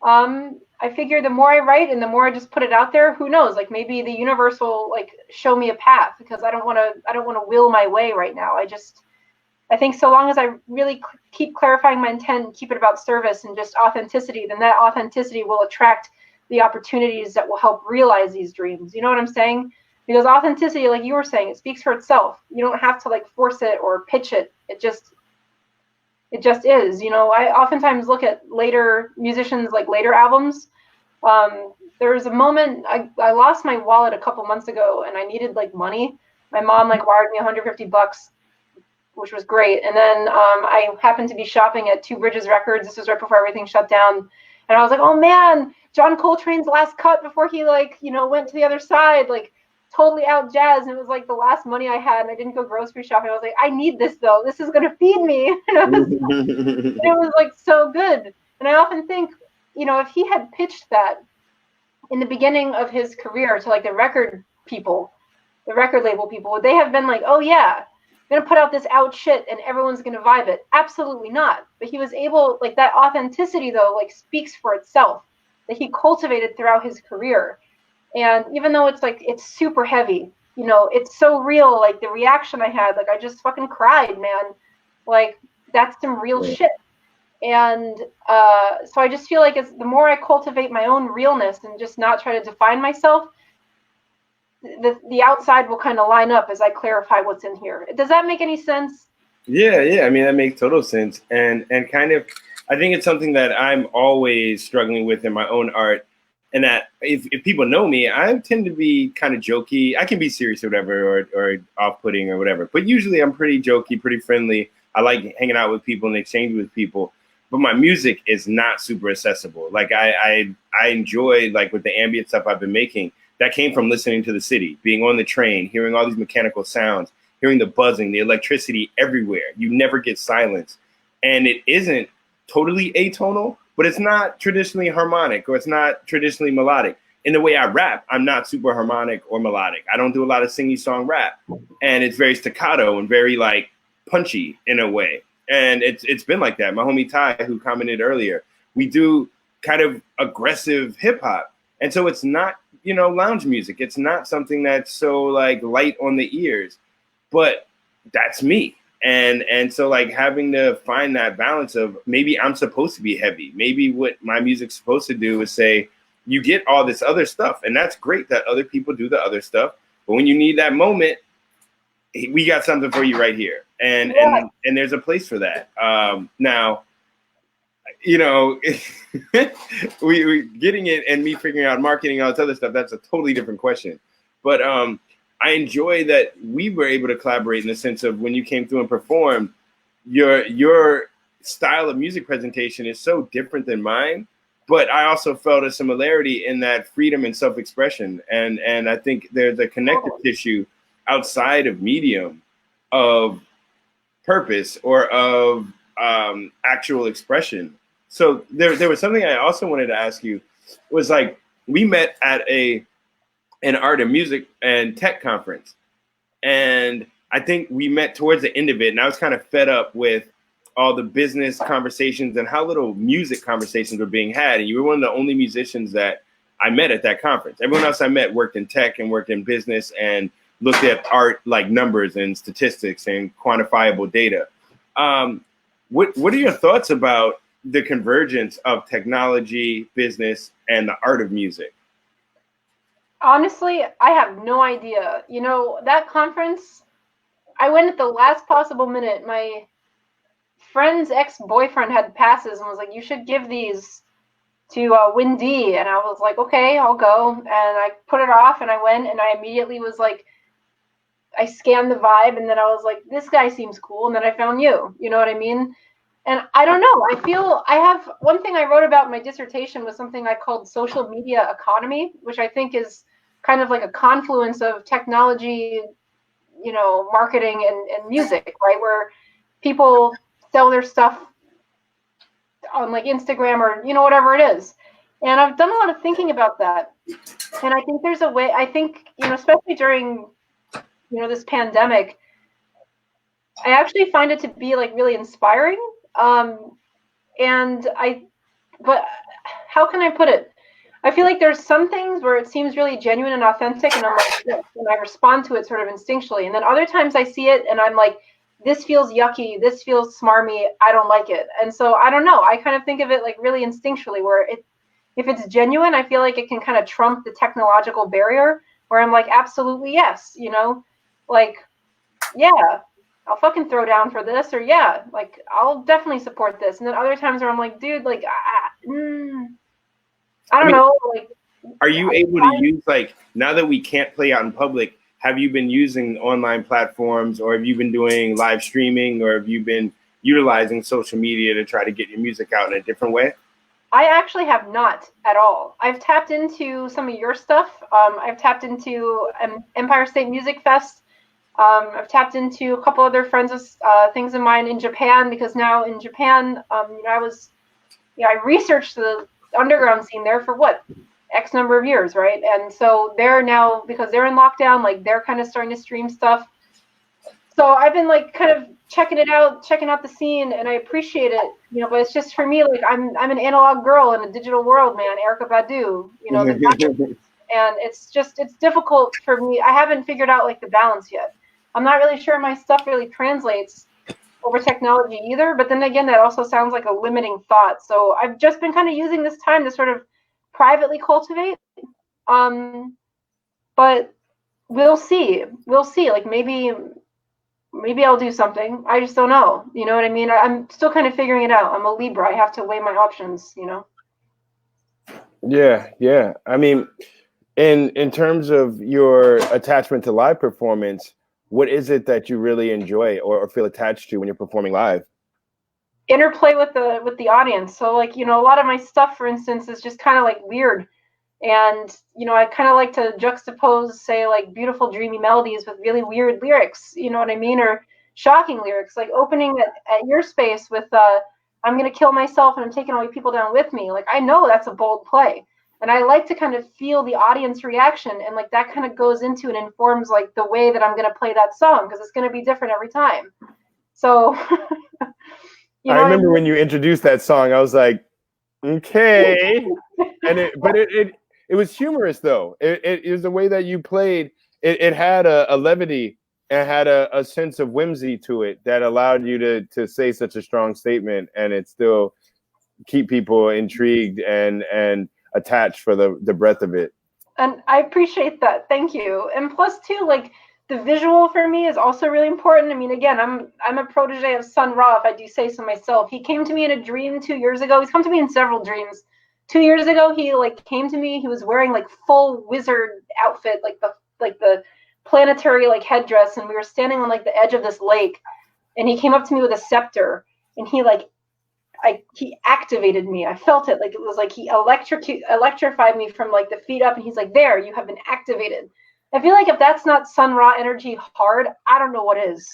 I figure the more I write and the more I just put it out there, who knows? Like maybe the universe will like show me a path, because I don't want to will my way right now. I think so long as I really keep clarifying my intent and keep it about service and just authenticity, then that authenticity will attract the opportunities that will help realize these dreams. You know what I'm saying? Because authenticity, like you were saying, it speaks for itself. You don't have to like force it or pitch it. It just is. You know, I oftentimes look at later musicians, like later albums. There was a moment I lost my wallet a couple months ago and I needed like money. My mom like wired me $150, which was great. And then I happened to be shopping at Two Bridges Records. This was right before everything shut down. And I was like, oh man, John Coltrane's last cut before he like, you know, went to the other side, like totally out jazz. And it was like the last money I had and I didn't go grocery shopping. I was like, I need this though. This is going to feed me. And it was like so good. And I often think, you know, if he had pitched that in the beginning of his career to like the record label people, would they have been like, oh yeah, I'm going to put out this out shit and everyone's going to vibe it? Absolutely not. But he was able, like that authenticity though, like speaks for itself, that he cultivated throughout his career. And even though it's like, it's super heavy, you know, it's so real. Like the reaction I had, like I just fucking cried, man. Like that's some real shit. And so I just feel like the more I cultivate my own realness and just not try to define myself, the outside will kind of line up as I clarify what's in here. Does that make any sense? Yeah. I mean, that makes total sense. And kind of, I think it's something that I'm always struggling with in my own art. And that if people know me, I tend to be kind of jokey. I can be serious or whatever, or off-putting or whatever. But usually I'm pretty jokey, pretty friendly. I like hanging out with people and exchanging with people. But my music is not super accessible. Like I enjoy, like with the ambient stuff I've been making, that came from listening to the city, being on the train, hearing all these mechanical sounds, hearing the buzzing, the electricity everywhere. You never get silence. And it isn't totally atonal, but it's not traditionally harmonic, or it's not traditionally melodic. In the way I rap, I'm not super harmonic or melodic. I don't do a lot of singy song rap. And it's very staccato and very like punchy in a way. And it's been like that. My homie Ty, who commented earlier, we do kind of aggressive hip hop. And so it's not, you know, lounge music. It's not something that's so like light on the ears, but that's me. And so like having to find that balance of maybe I'm supposed to be heavy. Maybe what my music's supposed to do is say, you get all this other stuff. And that's great that other people do the other stuff. But when you need that moment, we got something for you right here. And there's a place for that. Now, you know, we getting it and me figuring out marketing and all this other stuff, that's a totally different question. But I enjoy that we were able to collaborate in the sense of when you came through and performed, your style of music presentation is so different than mine. But I also felt a similarity in that freedom and self-expression. And I think there's a connective tissue outside of medium of purpose or of actual expression. So there was something I also wanted to ask you, was like, we met at an art and music and tech conference. And I think we met towards the end of it, and I was kind of fed up with all the business conversations and how little music conversations were being had. And you were one of the only musicians that I met at that conference. Everyone else I met worked in tech and worked in business and looked at art like numbers and statistics and quantifiable data. What are your thoughts about the convergence of technology, business, and the art of music? Honestly, I have no idea. You know, that conference, I went at the last possible minute. My friend's ex-boyfriend had passes and was like, you should give these to Wynn D. And I was like, okay, I'll go. And I put it off and I went, and I immediately was like, I scanned the vibe, and then I was like, this guy seems cool. And then I found you. You know what I mean? And I don't know. I feel I have one thing I wrote about in my dissertation was something I called social media economy, which I think is kind of like a confluence of technology, you know, marketing and music, right? Where people sell their stuff on like Instagram or, you know, whatever it is. And I've done a lot of thinking about that. And I think there's a way, I think, you know, especially during, you know, this pandemic, I actually find it to be like really inspiring. But how can I put it? I feel like there's some things where it seems really genuine and authentic, and I'm like, yes, and I respond to it sort of instinctually. And then other times I see it and I'm like, this feels yucky, this feels smarmy, I don't like it. And so I don't know. I kind of think of it like really instinctually, where if it's genuine, I feel like it can kind of trump the technological barrier, where I'm like, absolutely yes, you know, like, yeah, I'll fucking throw down for this, or yeah, like I'll definitely support this. And then other times where I'm like, dude, like, I don't know. Like, are you able to use, like, now that we can't play out in public, have you been using online platforms, or have you been doing live streaming, or have you been utilizing social media to try to get your music out in a different way? I actually have not at all. I've tapped into some of your stuff. I've tapped into Empire State Music Fest. I've tapped into a couple other friends of things of mine in Japan, because now in Japan, you know, I researched the underground scene there for what, X number of years, right? And so they're now, because they're in lockdown, like they're kind of starting to stream stuff. So I've been like kind of checking out the scene, and I appreciate it, you know, but it's just for me, like I'm an analog girl in a digital world, man. Erykah Badu, you know, And it's difficult for me. I haven't figured out like the balance yet. I'm not really sure my stuff really translates over technology either, but then again, that also sounds like a limiting thought. So I've just been kind of using this time to sort of privately cultivate. But we'll see. We'll see. Like maybe I'll do something. I just don't know. You know what I mean? I'm still kind of figuring it out. I'm a Libra. I have to weigh my options, you know? Yeah, yeah. I mean, in terms of your attachment to live performance, what is it that you really enjoy or feel attached to when you're performing live? Interplay with the audience. So like, you know, a lot of my stuff, for instance, is just kind of like weird. And, you know, I kind of like to juxtapose, say, like beautiful, dreamy melodies with really weird lyrics, you know what I mean? Or shocking lyrics, like opening at your space with, I'm going to kill myself and I'm taking all you people down with me. Like, I know that's a bold play. And I like to kind of feel the audience reaction. And like that kind of goes into and informs like the way that I'm going to play that song, because it's going to be different every time. So, I remember when you introduced that song, I was like, okay. And it was humorous though. It was the way that you played. It had a levity and had a sense of whimsy to it that allowed you to say such a strong statement and it still keep people intrigued and attached for the breadth of it. And I appreciate that. Thank you. And plus too, like the visual for me is also really important. I mean, again, I'm a protege of Sun Ra, if I do say so myself. He came to me in a dream 2 years ago. He's come to me in several dreams. 2 years ago, he like came to me. He was wearing like full wizard outfit, like the planetary like headdress, and we were standing on like the edge of this lake. And he came up to me with a scepter, and he activated me. I felt it, like it was like he electrified me from like the feet up, and he's like, "There, you have been activated." I feel like if that's not Sun Ra energy hard, I don't know what is.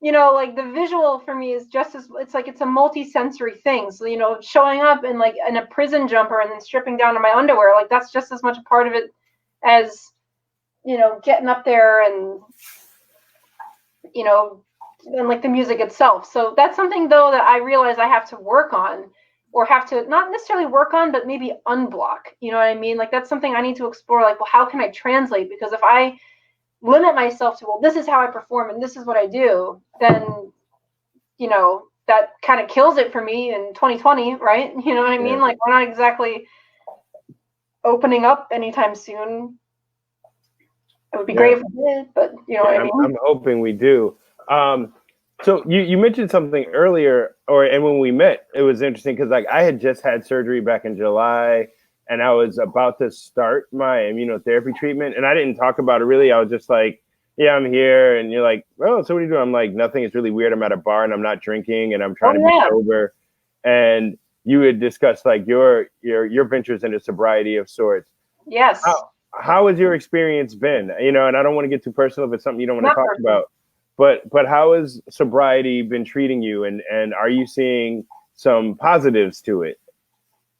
You know, like the visual for me is just as it's a multi-sensory thing. So, you know, showing up in like in a prison jumper and then stripping down to my underwear, like that's just as much a part of it as, you know, getting up there and, you know, and like the music itself. So that's something though that I realize I have to work on, or have to not necessarily work on, but maybe unblock. You know what I mean? Like that's something I need to explore. Like, well, how can I translate? Because if I limit myself to, well, this is how I perform and this is what I do, then, you know, that kind of kills it for me in 2020, right? You know what I mean? Like we're not exactly opening up anytime soon. It would be great if we did, but you know what I mean? I'm hoping we do. So you mentioned something earlier, and when we met, it was interesting because like I had just had surgery back in July, and I was about to start my immunotherapy treatment, and I didn't talk about it really. I was just like, "Yeah, I'm here," and you're like, "Oh, so what are you doing?" I'm like, "Nothing. It's really weird. I'm at a bar and I'm not drinking, and I'm trying to be sober." And you had discussed like your ventures into sobriety of sorts. Yes. How has your experience been? You know, and I don't want to get too personal if it's something you don't want to talk about. But how has sobriety been treating you, and are you seeing some positives to it?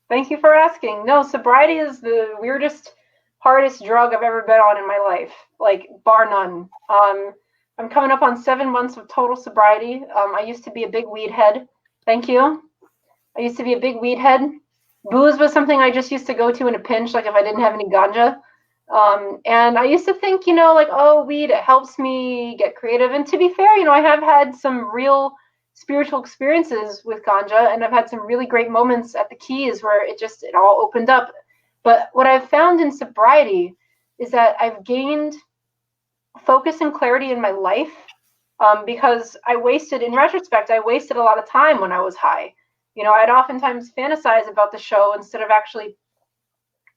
Thank you for asking. No, sobriety is the weirdest, hardest drug I've ever been on in my life, like bar none. I'm coming up on 7 months of total sobriety. I used to be a big weed head. Thank you. I used to be a big weed head. Booze was something I just used to go to in a pinch, like if I didn't have any ganja. And I used to think, you know, like, oh, weed, it helps me get creative. And to be fair, you know, I have had some real spiritual experiences with ganja, and I've had some really great moments at the Keys where it all opened up. But what I've found in sobriety is that I've gained focus and clarity in my life, because in retrospect, I wasted a lot of time when I was high. You know, I'd oftentimes fantasize about the show instead of actually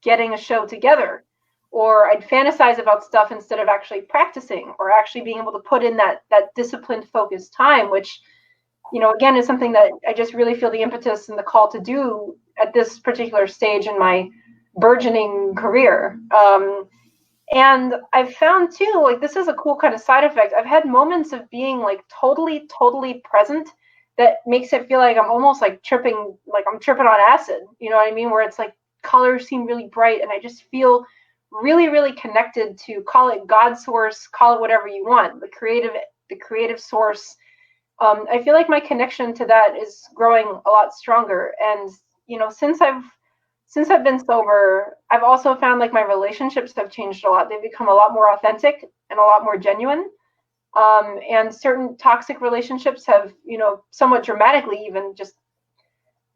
getting a show together. Or I'd fantasize about stuff instead of actually practicing or actually being able to put in that disciplined, focused time, which, you know, again, is something that I just really feel the impetus and the call to do at this particular stage in my burgeoning career. And I've found too, like, this is a cool kind of side effect. I've had moments of being like totally, totally present that makes it feel like I'm almost like tripping on acid. You know what I mean? Where it's like colors seem really bright and I just feel really, really connected to, call it God source, call it whatever you want, the creative source. I feel like my connection to that is growing a lot stronger. And, you know, since I've since I've been sober, I've also found like my relationships have changed a lot. They've become a lot more authentic and a lot more genuine. And certain toxic relationships have, somewhat dramatically even just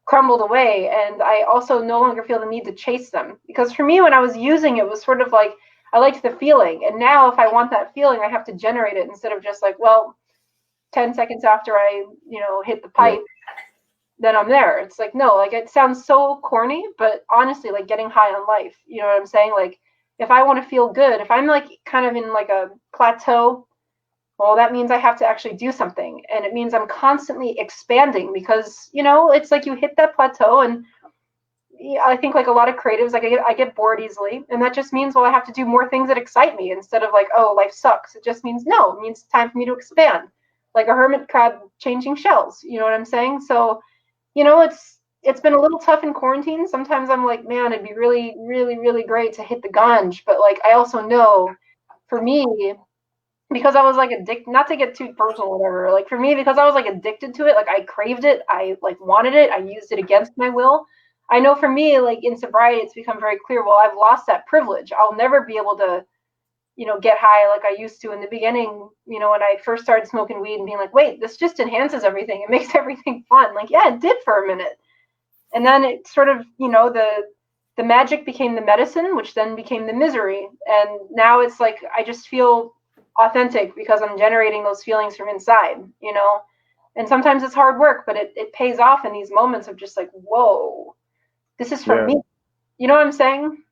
crumbled away. And I also no longer feel the need to chase them. Because for me, when I was using it was sort of like, I liked the feeling. And now if I want that feeling, I have to generate it instead of just like, well, 10 seconds after I, hit the pipe, then I'm there. It's like, no, like it sounds so corny, but honestly, like getting high on life, you know what I'm saying? Like if I want to feel good, if I'm like kind of in like a plateau, well, that means I have to actually do something. And it means I'm constantly expanding because, it's like you hit that plateau. And I think like a lot of creatives, like I get bored easily. And that just means, well, I have to do more things that excite me instead of like, oh, life sucks. It just means, no, it means it's time for me to expand. Like a hermit crab changing shells. You know what I'm saying? So, it's been a little tough in quarantine. Sometimes I'm like, man, it'd be really, really, really great to hit the ganj. But like, I also know for me, because I was like addicted, not to get too personal or whatever, like for me, because I was like addicted to it, like I craved it, I like wanted it, I used it against my will. I know for me, like in sobriety, it's become very clear, well, I've lost that privilege. I'll never be able to, get high like I used to in the beginning, when I first started smoking weed and being like, wait, this just enhances everything. It makes everything fun. Like, yeah, it did for a minute. And then it sort of, the magic became the medicine, which then became the misery. And now it's like, I just feel authentic because I'm generating those feelings from inside, and sometimes it's hard work, but it pays off in these moments of just like, whoa, this is for me. You know what I'm saying?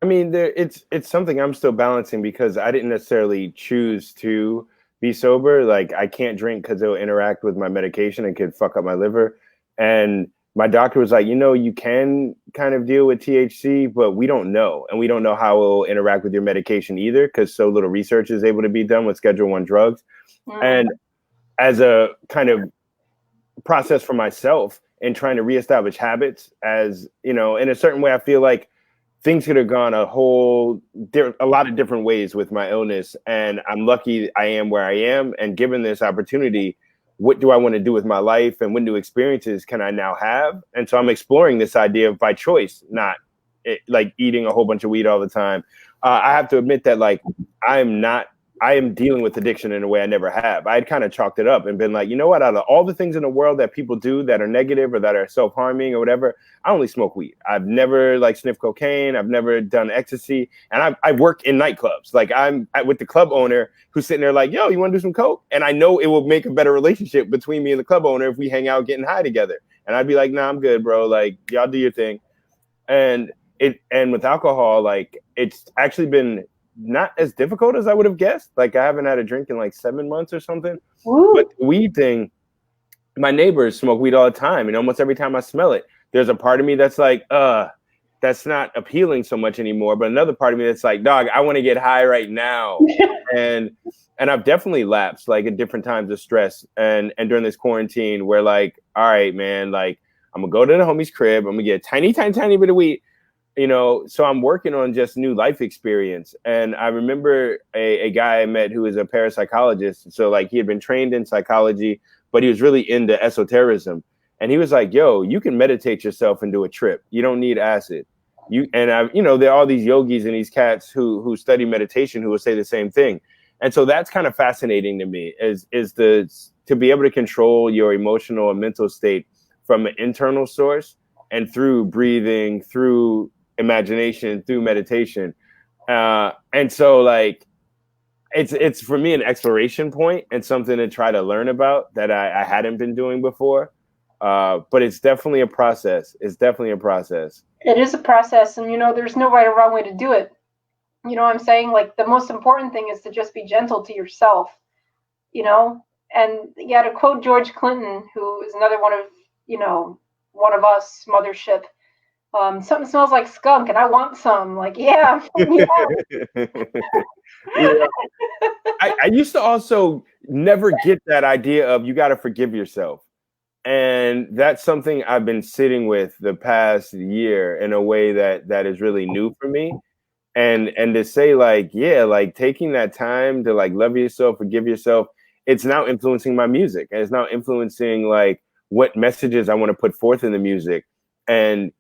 I mean, it's something I'm still balancing because I didn't necessarily choose to be sober. Like I can't drink because it'll interact with my medication and could fuck up my liver. And my doctor was like, you can kind of deal with THC, but we don't know. And we don't know how it will interact with your medication either because so little research is able to be done with Schedule I drugs. And as a kind of process for myself and trying to reestablish habits as, in a certain way, I feel like things could have gone a lot of different ways with my illness. And I'm lucky I am where I am. And given this opportunity, what do I want to do with my life and what new experiences can I now have? And so I'm exploring this idea of by choice, not like eating a whole bunch of weed all the time. I have to admit that like, I am dealing with addiction in a way I never have. I'd kind of chalked it up and been like, you know what, out of all the things in the world that people do that are negative or that are self-harming or whatever, I only smoke weed. I've never like sniffed cocaine. I've never done ecstasy. And I work in nightclubs. Like I'm with the club owner who's sitting there like, yo, you want to do some coke? And I know it will make a better relationship between me and the club owner if we hang out getting high together. And I'd be like, nah, I'm good, bro. Like y'all do your thing. And with alcohol, like it's actually been not as difficult as I would have guessed. Like I haven't had a drink in like 7 months or something. Woo. But the weed thing, my neighbors smoke weed all the time. And almost every time I smell it, there's a part of me that's like, that's not appealing so much anymore. But another part of me that's like, dog, I want to get high right now. and I've definitely lapsed like at different times of stress and during this quarantine where like, all right, man, like I'm gonna go to the homie's crib. I'm gonna get a tiny, tiny, tiny bit of weed. So I'm working on just new life experience. And I remember a guy I met who is a parapsychologist. So like he had been trained in psychology, but he was really into esotericism. And he was like, yo, you can meditate yourself into a trip. You don't need acid. There are all these yogis and these cats who study meditation who will say the same thing. And so that's kind of fascinating to me is to be able to control your emotional and mental state from an internal source and through breathing, through imagination, through meditation. And so like it's for me an exploration point and something to try to learn about that I hadn't been doing before. But it's definitely a process. It's definitely a process. It is a process, and there's no right or wrong way to do it. You know what I'm saying? Like the most important thing is to just be gentle to yourself, and yeah, to quote George Clinton, who is another one of us, mothership, something smells like skunk and I want some. Like, yeah. Yeah. Yeah. I used to also never get that idea of you got to forgive yourself. And that's something I've been sitting with the past year in a way that is really new for me. And to say like, yeah, like taking that time to like love yourself, forgive yourself, it's now influencing my music. And it's now influencing like what messages I want to put forth in the music. And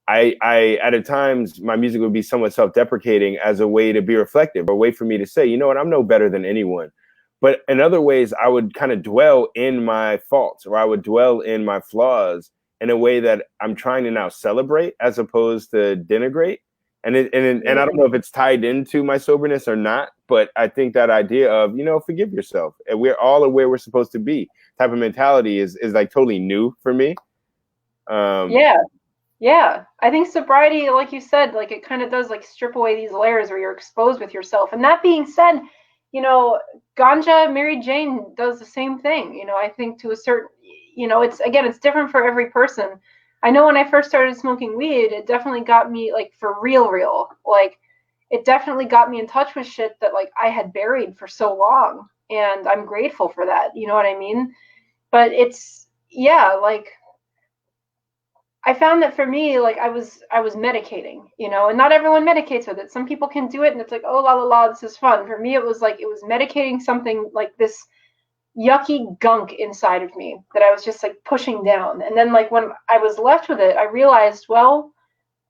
I at times my music would be somewhat self-deprecating as a way to be reflective, a way for me to say, you know what, I'm no better than anyone. But in other ways, I would kind of dwell in my faults, or I would dwell in my flaws in a way that I'm trying to now celebrate as opposed to denigrate. And I don't know if it's tied into my soberness or not, but I think that idea of, you know, forgive yourself, and we're all where we're supposed to be type of mentality is like totally new for me. Yeah, I think sobriety, like you said, like it kind of does like strip away these layers where you're exposed with yourself. And that being said, you know, ganja, Mary Jane does the same thing. You know, I think to a certain, you know, it's different for every person. I know when I first started smoking weed, it definitely got me like for real. Like it definitely got me in touch with shit that like I had buried for so long. And I'm grateful for that. You know what I mean? But yeah, like I found that for me, like I was medicating, you know, and not everyone medicates with it. Some people can do it and it's like, oh, la la la, this is fun. For me, it was like, it was medicating something like this yucky gunk inside of me that I was just like pushing down. And then like when I was left with it, I realized, well,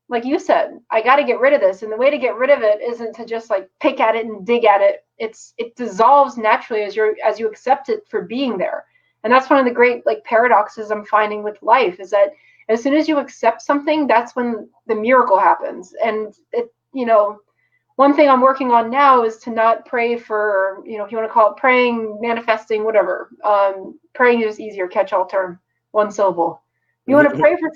like you said, I got to get rid of this. And the way to get rid of it isn't to just like pick at it and dig at it. It dissolves naturally as you accept it for being there. And that's one of the great like paradoxes I'm finding with life is that as soon as you accept something, that's when the miracle happens. And it, you know, one thing I'm working on now is to not pray for, you know, if you want to call it praying, manifesting, whatever. Praying is easier catch-all term, one syllable. You want to pray for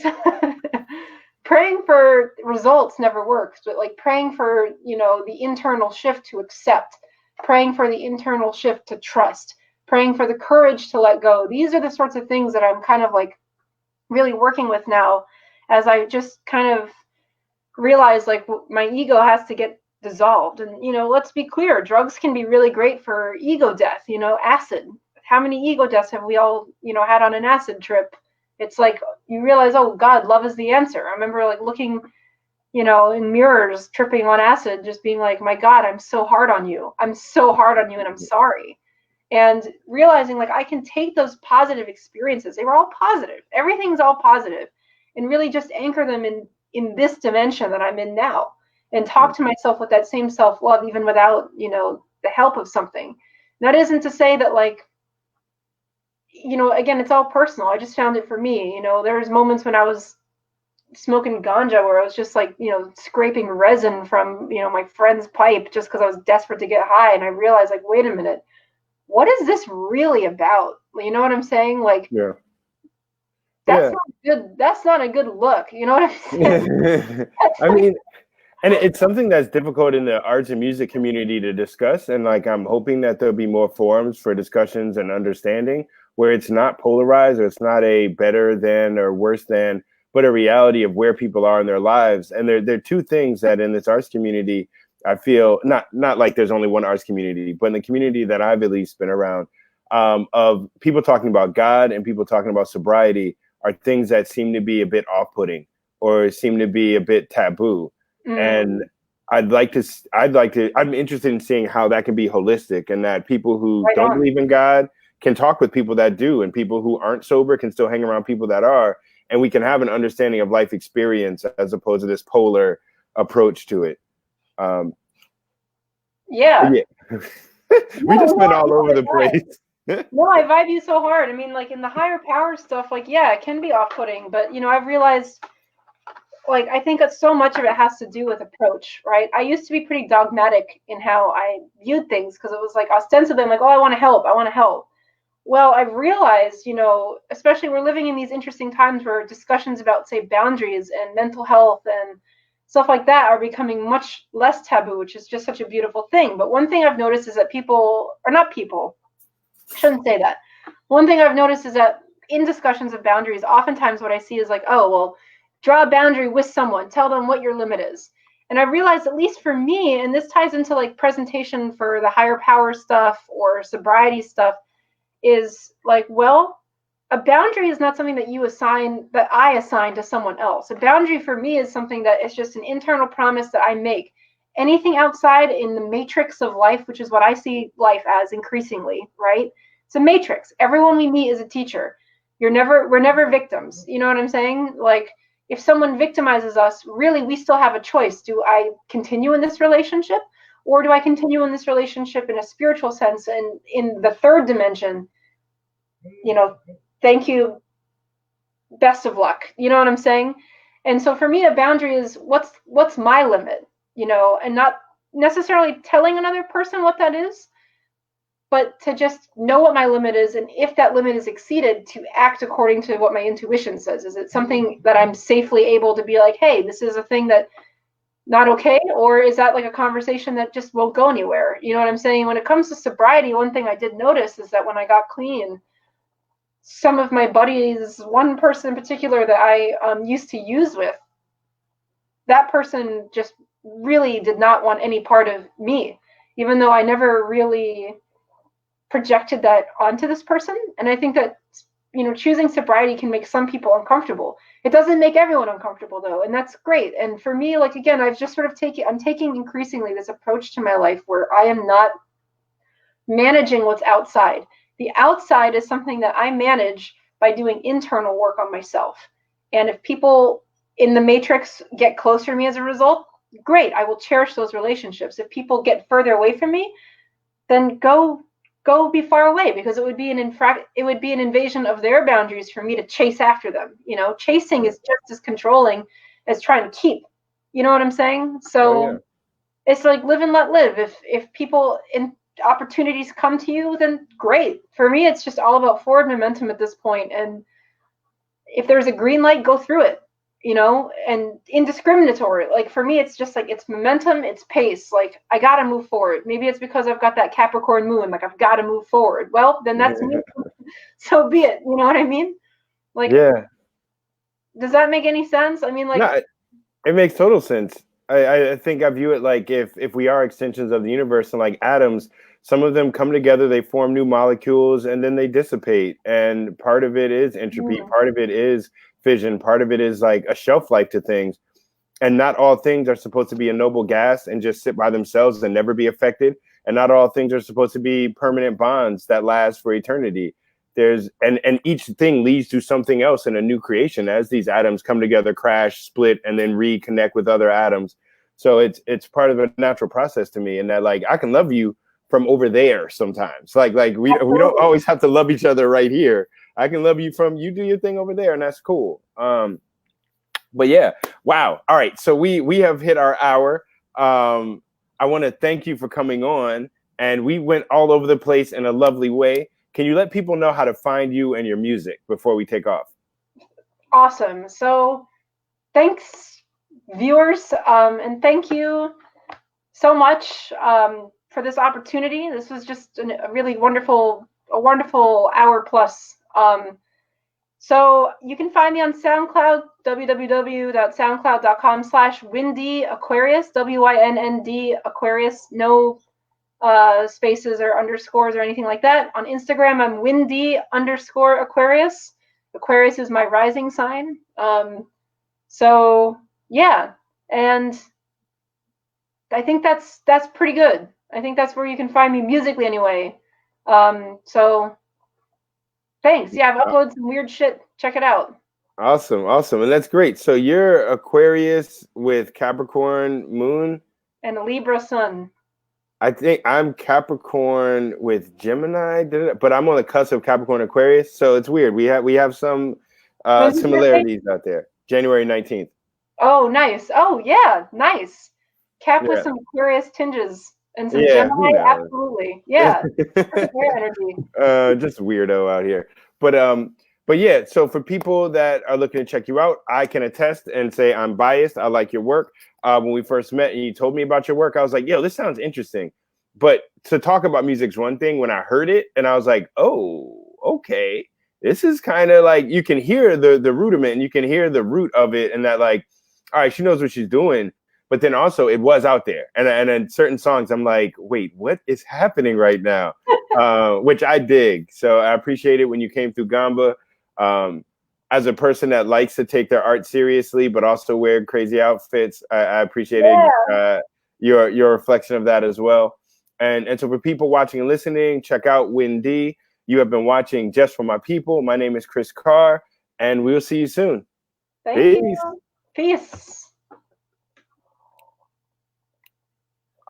praying for results never works, but like praying for, you know, the internal shift to accept, praying for the internal shift to trust, praying for the courage to let go. These are the sorts of things that I'm kind of like really working with now as I just kind of realize like my ego has to get dissolved. And, you know, let's be clear, drugs can be really great for ego death, you know, acid. How many ego deaths have we all, you know, had on an acid trip? It's like you realize, oh God, love is the answer. I remember like looking, you know, in mirrors, tripping on acid, just being like, my God, I'm so hard on you. I'm so hard on you and I'm sorry. And realizing like I can take those positive experiences, they were all positive, everything's all positive, and really just anchor them in this dimension that I'm in now, and talk to myself with that same self-love, even without, you know, the help of something. That isn't to say that like, you know, again, it's all personal. I just found it for me, you know, there was moments when I was smoking ganja where I was just like, you know, scraping resin from, you know, my friend's pipe just because I was desperate to get high. And I realized like, wait a minute, what is this really about? You know what I'm saying? Like, Yeah. That's not good. That's not a good look. You know what I'm saying? I mean, and it's something that's difficult in the arts and music community to discuss. And like, I'm hoping that there'll be more forums for discussions and understanding where it's not polarized, or it's not a better than or worse than, but a reality of where people are in their lives. And there are two things that in this arts community, I feel not like there's only one arts community, but in the community that I've at least been around, of people talking about God and people talking about sobriety are things that seem to be a bit off-putting or seem to be a bit taboo. And I'm interested in seeing how that can be holistic, and that people who don't believe in God can talk with people that do, and people who aren't sober can still hang around people that are, and we can have an understanding of life experience as opposed to this polar approach to it. Yeah. We just been all over the place. No, I vibe you so hard. I mean, like in the higher power stuff, like, yeah, it can be off-putting, but, you know, I've realized, like, I think that so much of it has to do with approach, right? I used to be pretty dogmatic in how I viewed things because it was like ostensibly, I'm like, oh, I want to help. I want to help. Well, I've realized, you know, especially we're living in these interesting times where discussions about, say, boundaries and mental health and stuff like that are becoming much less taboo, which is just such a beautiful thing. But one thing I've noticed is that people, or not people, I shouldn't say that. One thing I've noticed is that in discussions of boundaries, oftentimes what I see is like, oh, well, draw a boundary with someone, tell them what your limit is. And I realized, at least for me, and this ties into like presentation for the higher power stuff or sobriety stuff, is like, well, a boundary is not something that I assign to someone else. A boundary for me is something that is just an internal promise that I make. Anything outside in the matrix of life, which is what I see life as increasingly, right? It's a matrix. Everyone we meet is a teacher. We're never victims. You know what I'm saying? Like, if someone victimizes us, really, we still have a choice. Do I continue in this relationship, or do I continue in this relationship in a spiritual sense and in the third dimension? You know, thank you, best of luck. You know what I'm saying? And so for me, a boundary is what's my limit, you know, and not necessarily telling another person what that is, but to just know what my limit is, and if that limit is exceeded, to act according to what my intuition says. Is it something that I'm safely able to be like, hey, this is a thing that not okay? Or is that like a conversation that just won't go anywhere? You know what I'm saying? When it comes to sobriety, one thing I did notice is that when I got clean, some of my buddies, one person in particular that I used to use with, that person just really did not want any part of me, even though I never really projected that onto this person. And I think that, you know, choosing sobriety can make some people uncomfortable. It doesn't make everyone uncomfortable though, and that's great. And for me, like, again, I've just sort of I'm taking increasingly this approach to my life where I am not managing what's outside. The outside is something that I manage by doing internal work on myself. And if people in the matrix get closer to me as a result, great, I will cherish those relationships. If people get further away from me, then go be far away, because it would be an invasion of their boundaries for me to chase after them. You know, chasing is just as controlling as trying to keep. You know what I'm saying? So it's like live and let live. If people in opportunities come to you, then great. For me, it's just all about forward momentum at this point. And if there's a green light, go through it, you know, and indiscriminatory. Like for me, it's just like, it's momentum, it's pace. Like I got to move forward. Maybe it's because I've got that Capricorn moon. Like I've got to move forward. Well, then that's me. So be it. You know what I mean? Like, does that make any sense? I mean, like, no, it makes total sense. I think I view it like if we are extensions of the universe, and like atoms, some of them come together, they form new molecules, and then they dissipate. And part of it is entropy, part of it is fission, part of it is like a shelf life to things. And not all things are supposed to be a noble gas and just sit by themselves and never be affected. And not all things are supposed to be permanent bonds that last for eternity. And each thing leads to something else in a new creation as these atoms come together, crash, split, and then reconnect with other atoms. So it's part of a natural process to me, and that like I can love you from over there sometimes. Like we don't always have to love each other right here. I can love you from you do your thing over there, and that's cool. But yeah, wow. All right, so we have hit our hour. I want to thank you for coming on, and we went all over the place in a lovely way. Can you let people know how to find you and your music before we take off? Awesome. So thanks, viewers, and thank you so much for this opportunity. This was just a really wonderful hour plus. So you can find me on SoundCloud, www.soundcloud.com/Wynn D Aquarius, WYNND Aquarius, no spaces or underscores or anything like that. On Instagram, I'm Wynn D_Aquarius. Aquarius is my rising sign. So yeah, and I think that's pretty good. I think that's where you can find me musically anyway. So thanks. Yeah, I've uploaded some weird shit. Check it out. Awesome. And that's great. So you're Aquarius with Capricorn moon and a Libra sun. I think I'm Capricorn with Gemini, but I'm on the cusp of Capricorn Aquarius, so it's weird. We have some similarities out there. January 19th. Oh, nice. Oh, yeah, nice. Cap with some Aquarius tinges and some Gemini, absolutely. Yeah, their energy. Just weirdo out here, but yeah. So for people that are looking to check you out, I can attest and say I'm biased. I like your work. When we first met and you told me about your work, I was like, yo, this sounds interesting. But to talk about music's one thing. When I heard it and I was like, oh, okay, this is kind of like, you can hear the rudiment and you can hear the root of it. And that like, all right, she knows what she's doing. But then also it was out there. And in certain songs, I'm like, wait, what is happening right now? Which I dig. So I appreciate it when you came through Gamba. As a person that likes to take their art seriously, but also wear crazy outfits, I appreciated your reflection of that as well. And so for people watching and listening, check out Wynn D. You have been watching Just for My People. My name is Chris Carr, and we'll see you soon. Thank you. Peace.